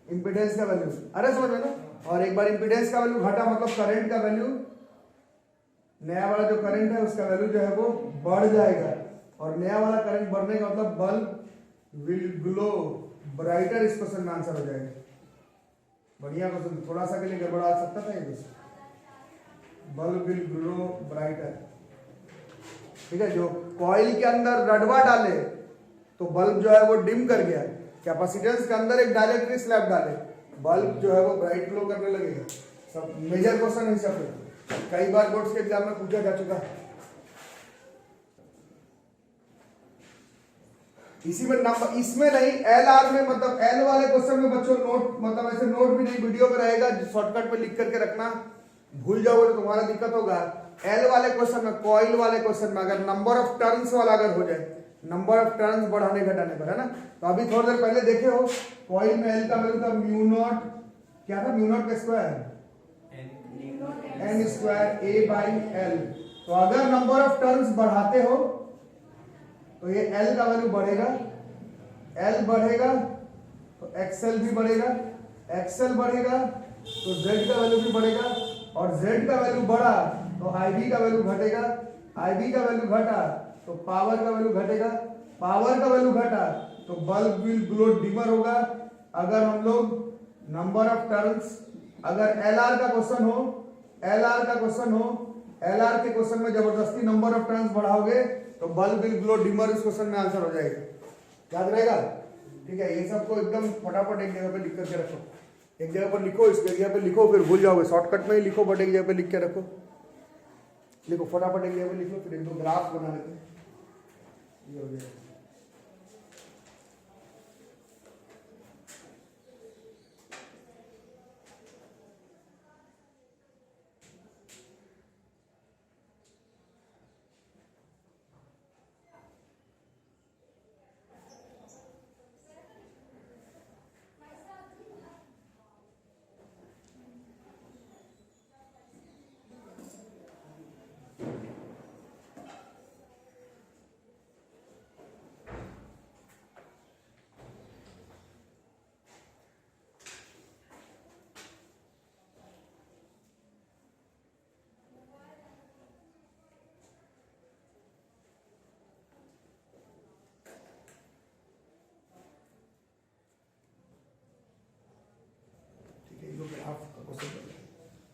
इंपीडेंस का वैल्यू, अरे समझ में ना। और एक बार इंपीडेंस का वैल्यू घटा मतलब करंट का वैल्यू, नया वाला जो करंट है उसका वैल्यू जो है वो बढ़ जाएगा, और नया वाला करंट बढ़ने का मतलब बल्ब विल ग्लो ब्राइटर, इस क्वेश्चन में आंसर हो जाएगा। बढ़िया क्वेश्चन, थोड़ा सा के लिए गड़बड़ा आ सकता था ये question, bulb will glow brighter, ठीक है। जो कॉइल के अंदर रडवा डाले तो बल्ब जो है वो डिम कर गया, कैपेसिटेंस के अंदर एक डायरेक्टरी स्लैब डाले, बल्ब जो है वो ब्राइट ग्लो करने लगेगा। सब मेजर क्वेश्चन है, सब कई बार बोर्ड्स के एग्जाम में पूछा जा चुका है। इसी में नंबर, इसमें नहीं, एल आर में, मतलब एल वाले क्वेश्चन में बच्चों नोट, मतलब ऐसे नोट भी नहीं, वीडियो में रहेगा, शॉर्टकट में लिख करके रखना, भूल जाओगे तो तुम्हारा दिक्कत होगा। एल वाले क्वेश्चन में, कॉइल वाले क्वेश्चन में अगर नंबर ऑफ टर्न्स वाला अगर हो जाए, नंबर ऑफ टर्न्स बढ़ाने घटाने पर, है ना, तो अभी थोड़ी देर पहले देखे हो कॉइल में एल का वैल्यू था म्यू नॉट, क्या था, म्यू नॉट का square N square A by L. तो अगर नंबर ऑफ टर्न्स बढ़ाते हो तो ये एल का वैल्यू बढ़ेगा, एल बढ़ेगा तो एक्सएल भी बढ़ेगा, एक्सएल बढ़ेगा तो जेड का वैल्यू भी बढ़ेगा, और जेड का वैल्यू बढ़ा तो आईबी का वैल्यू घटेगा, आईबी का वैल्यू घटा तो पावर का वैल्यू घटेगा, पावर का वैल्यू घटा तो बल्ब विल ग्लो डिमर होगा। अगर हम लोग नंबर ऑफ टर्न्स, अगर एलआर का क्वेश्चन हो, एलआर का क्वेश्चन हो, एलआर के क्वेश्चन में जबरदस्ती नंबर ऑफ टर्न्स बढ़ाओगे तो बल्ब विल ग्लो डिमर, इस क्वेश्चन में आंसर हो जाएगा, याद रहेगा, ठीक है। ये सबको एकदम फटाफट एक जगह पे लिख करके रखो, एक जगह पर लिखो, इस जगह पे लिखो, फिर भूल जाओगे, शॉर्टकट में ही लिखो, बट एक जगह पे लिख के रखो, लिखो फटाफट एक जगह पे लिख लो, फिर एक दो ग्राफ बना लेते हैं, ये हो गया।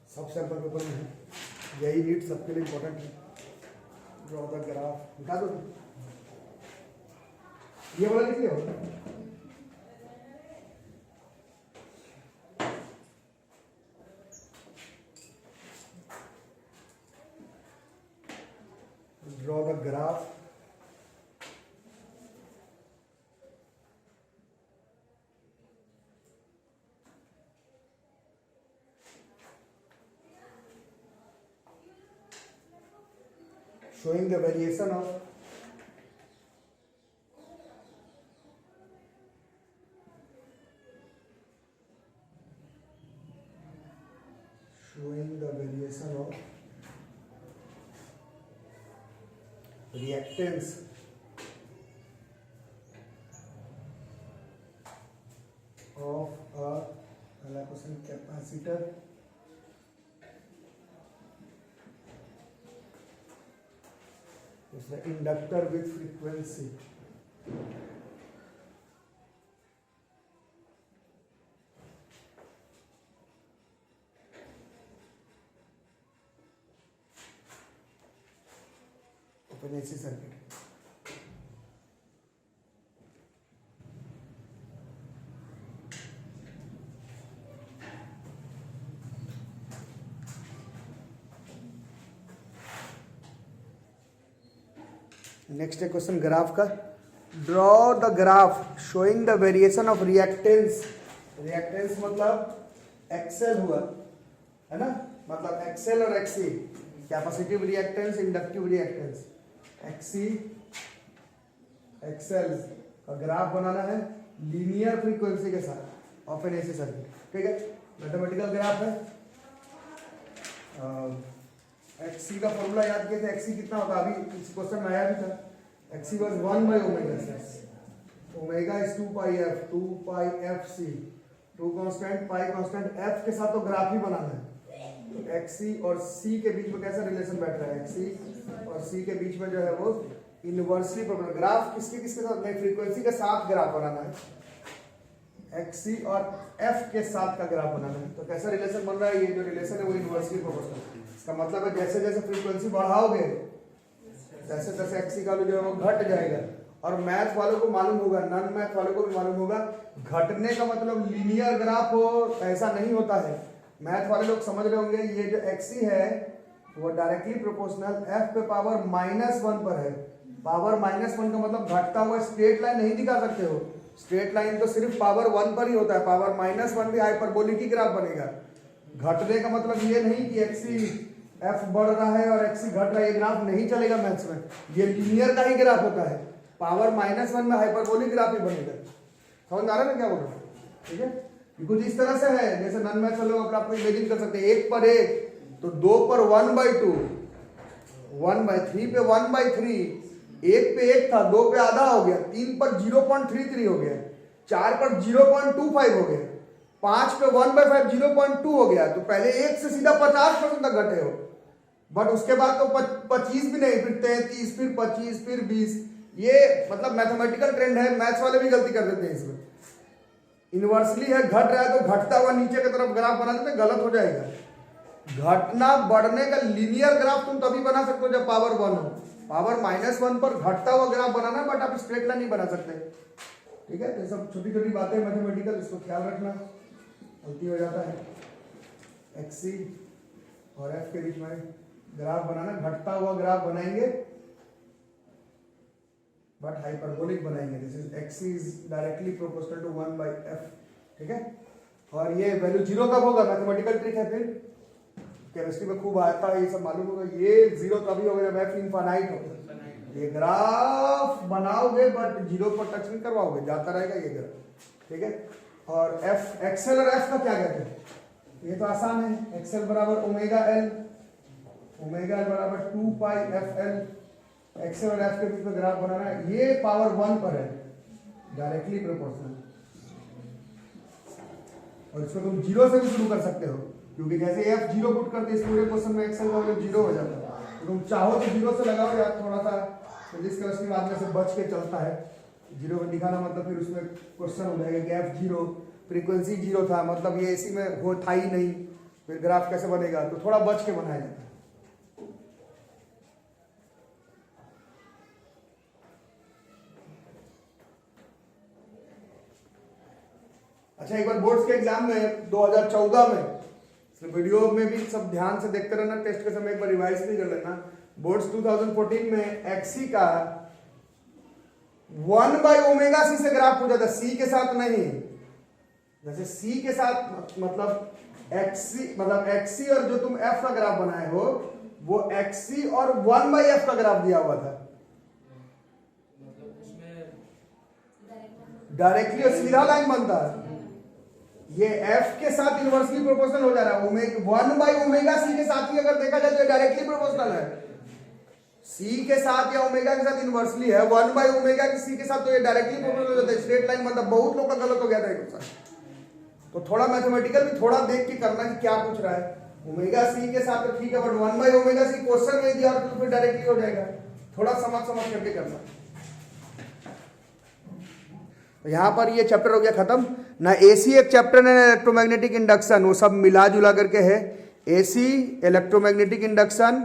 सब सैंपल पेपर में है, यही नीट सबके लिए इंपॉर्टेंट है। ड्रॉ द ग्राफ, दिखा दो, ये वाला लिख लिया, draw the graph, showing the variation of reactance question capacitor, दूसरा inductor with frequency. Open AC circuit. Next है क्वेश्चन ग्राफ का। Draw the graph showing the variation of reactance. Reactance मतलब एक्सेल हुआ है ना, मतलब एक्सेल और XC, capacitive reactance, inductive reactance. XC XL का ग्राफ बनाना है लीनियर फ्रीक्वेंसी के साथ ओपन एसी सर्किट। ठीक है, मैथमेटिकल ग्राफ है। एक्सी का फॉर्मूला याद किए थे, एक्सी कितना होगा, अभी इस क्वेश्चन में आया भी था। एक्सी वाज 1/ओमेगा। Omega is 2 pi F, 2 pi F C, 2 constant, pi constant, F के साथ तो ग्राफ ही बनाना है। तो एक्सी और सी के बीच में कैसा रिलेशन बैठ रहा है, एक्सी और सी के बीच में जो है वो इनवर्सली प्रोपोर्शनल। ग्राफ किसके साथ नहीं, फ्रीक्वेंसी के साथ ग्राफ बनाना है, एक्सी और एफ के साथ का ग्राफ बनाना है। तो कैसा रिलेशन बन रहा है, ये जो रिलेशन है वो इनवर्सली प्रोपोर्शनल। इसका मतलब है जैसे जैसे फ्रीक्वेंसी बढ़ाओगे तैसे तैसे एक्सी का जो है वो घट जाएगा। और मैथ वालों को मालूम होगा, नॉन मैथ वालों को भी मालूम होगा, घटने का मतलब लीनियर ग्राफ हो ऐसा नहीं होता है। मैथ वाले लोग समझ रहे होंगे, ये जो एक्सी है वो डायरेक्टली प्रोपोर्शनल एफ पे पावर -1 पर है। पावर -1 का मतलब घटता हुआ स्ट्रेट लाइन नहीं दिखा सकते हो। स्ट्रेट लाइन तो सिर्फ पावर 1 पर ही होता है, पावर -1 भी हाइपरबोलिक ही ग्राफ बनेगा। घटने का मतलब ये नहीं कि एक्सी एफ बढ़ रहा है और एक्सी घट रहा है, ये ग्राफ नहीं चलेगा मैथ्स में। ये लीनियर का ही ग्राफ होता है, पावर -1 में हाइपरबोलिक ग्राफ ही बनेगा। समझ आ रहा है ना क्या बोल रहा हूँ? ठीक है, कुछ इस तरह से है जैसे नॉन मैथ्स वाले लोग आपको इमेजिन कर सकते हैं, 1 पर 1 तो 2 पर 1/2, 1/3 पे 1/3, 1 पे 1 था, 2 पे आधा हो गया, 3 पर 0.33 हो गया, 4 पर 0.25 हो गया, 5 पे 1/5 0.2 हो गया। तो पहले 1 से सीधा 50% तक घटे हो, बट उसके बाद तो 25 भी नहीं, फिर 33, फिर 25, फिर 20। ये मतलब मैथमेटिकल ट्रेंड है, मैथ्स वाले भी गलती कर देते हैं इसमें। इनवर्सली है, घट रहा है तो घटता हुआ नीचे की तरफ ग्राफ बना देते, गलत हो जाएगा। घटना बढ़ने का लीनियर ग्राफ तुम तभी बना सकते हो जब पावर 1 हो। पावर -1 पर घटता हुआ ग्राफ बनाना, बट आप स्ट्रेट लाइन नहीं बना सकते। ठीक है, तो सब छोटी छोटी बातें मैथमेटिकल, इसको ख्याल रखना, गलती हो जाता है। एक्सी और एफ के बीच में ग्राफ बनाना, घटता हुआ ग्राफ बनाएंगे बट हाइपरबोलिक बनाएंगे। This is X is directly proportional to 1/f। ठीक है, और ये वैल्यू 0 कब होगा, मैथमेटिकल ट्रिक है, फिर केमिस्ट्री में खूब आता है, ये सब मालूम होगा। ये 0 तभी होगा जब f इनफाइनाइट होगा। ये ग्राफ बनाओगे बट 0 पर टच नहीं करवाओगे, जाता रहेगा ये ग्राफ। ठीक है, और f एक्सेल और f का क्या कहते हैं, ये तो आसान है। एक्सेल बराबर ओमेगा एल, ओमेगा एल बराबर 2 पाई एफ एल। एक्सेल और एफ के बीच में ग्राफ बनाना है, ये पावर 1 पर है, डायरेक्टली प्रोपोर्शनल। और इसको तुम 0 से भी शुरू कर सकते हो, क्योंकि जैसे एफ 0 पुट करते इस पूरे क्वेश्चन में एक्सेल का वैल्यू 0 हो जाता है। तो तुम चाहो तो 0 से लगाओ, या थोड़ा सा फिजिक्स केमिस्ट्री में आदमी से बच के चलता है। 0 में दिखाना मतलब फिर उसमें क्वेश्चन हो जाएगा कि एफ 0, फ्रीक्वेंसी 0 था, मतलब ये इसी में हो था ही नहीं, फिर ग्राफ कैसे बनेगा, तो थोड़ा बच के बनाया जाता है। अच्छा, एक बार बोर्ड्स के एग्जाम में 2014 में, वीडियो में भी सब ध्यान से देखते रहना, टेस्ट के समय एक बार रिवाइज भी कर लेना। बोर्ड्स 2014 में एक्सी का 1/ओमेगा सी से ग्राफ पूछा था, सी के साथ नहीं। जैसे सी के साथ मतलब एक्सी और जो तुम एफ का ग्राफ बनाए हो वो एक्सी और 1/f का ग्राफ दिया हुआ था। डायरेक्टली और सीधा लाइन बनता है, ये f के साथ इनवर्सली प्रोपोर्शनल हो जा रहा है। 1/ओमेगा सी के साथ ही अगर देखा जाए तो डायरेक्टली प्रोपोर्शनल है। c के साथ या ओमेगा के साथ इनवर्सली है, 1/ओमेगा के c के साथ तो ये डायरेक्टली प्रोपोर्शनल हो जाता है, स्ट्रेट लाइन। मतलब बहुत लोग का गलत हो गया था एक तो थोड़ा मैथमेटिकल भी थोड़ा देख के करना कि क्या पूछ रहा है। ओमेगा सी के साथ तो ठीक है, बट 1/ओमेगा सी क्वेश्चन में दिया तो फिर डायरेक्टली हो जाएगा। थोड़ा समझ करके करना। तो यहां पर ये चैप्टर हो गया खत्म ना। एसी एक चैप्टर है, इलेक्ट्रोमैग्नेटिक इंडक्शन, वो सब मिला जुला करके है। AC, electromagnetic induction,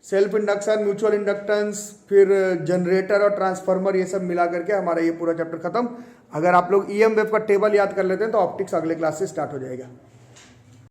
self induction, mutual inductance, फिर जनरेटर और ट्रांसफार्मर, ये सब मिला करके हमारा ये पूरा चैप्टर खत्म। अगर आप लोग ईएम वेव का टेबल याद कर लेते हैं तो ऑप्टिक्स अगले क्लास से स्टार्ट हो जाएगा।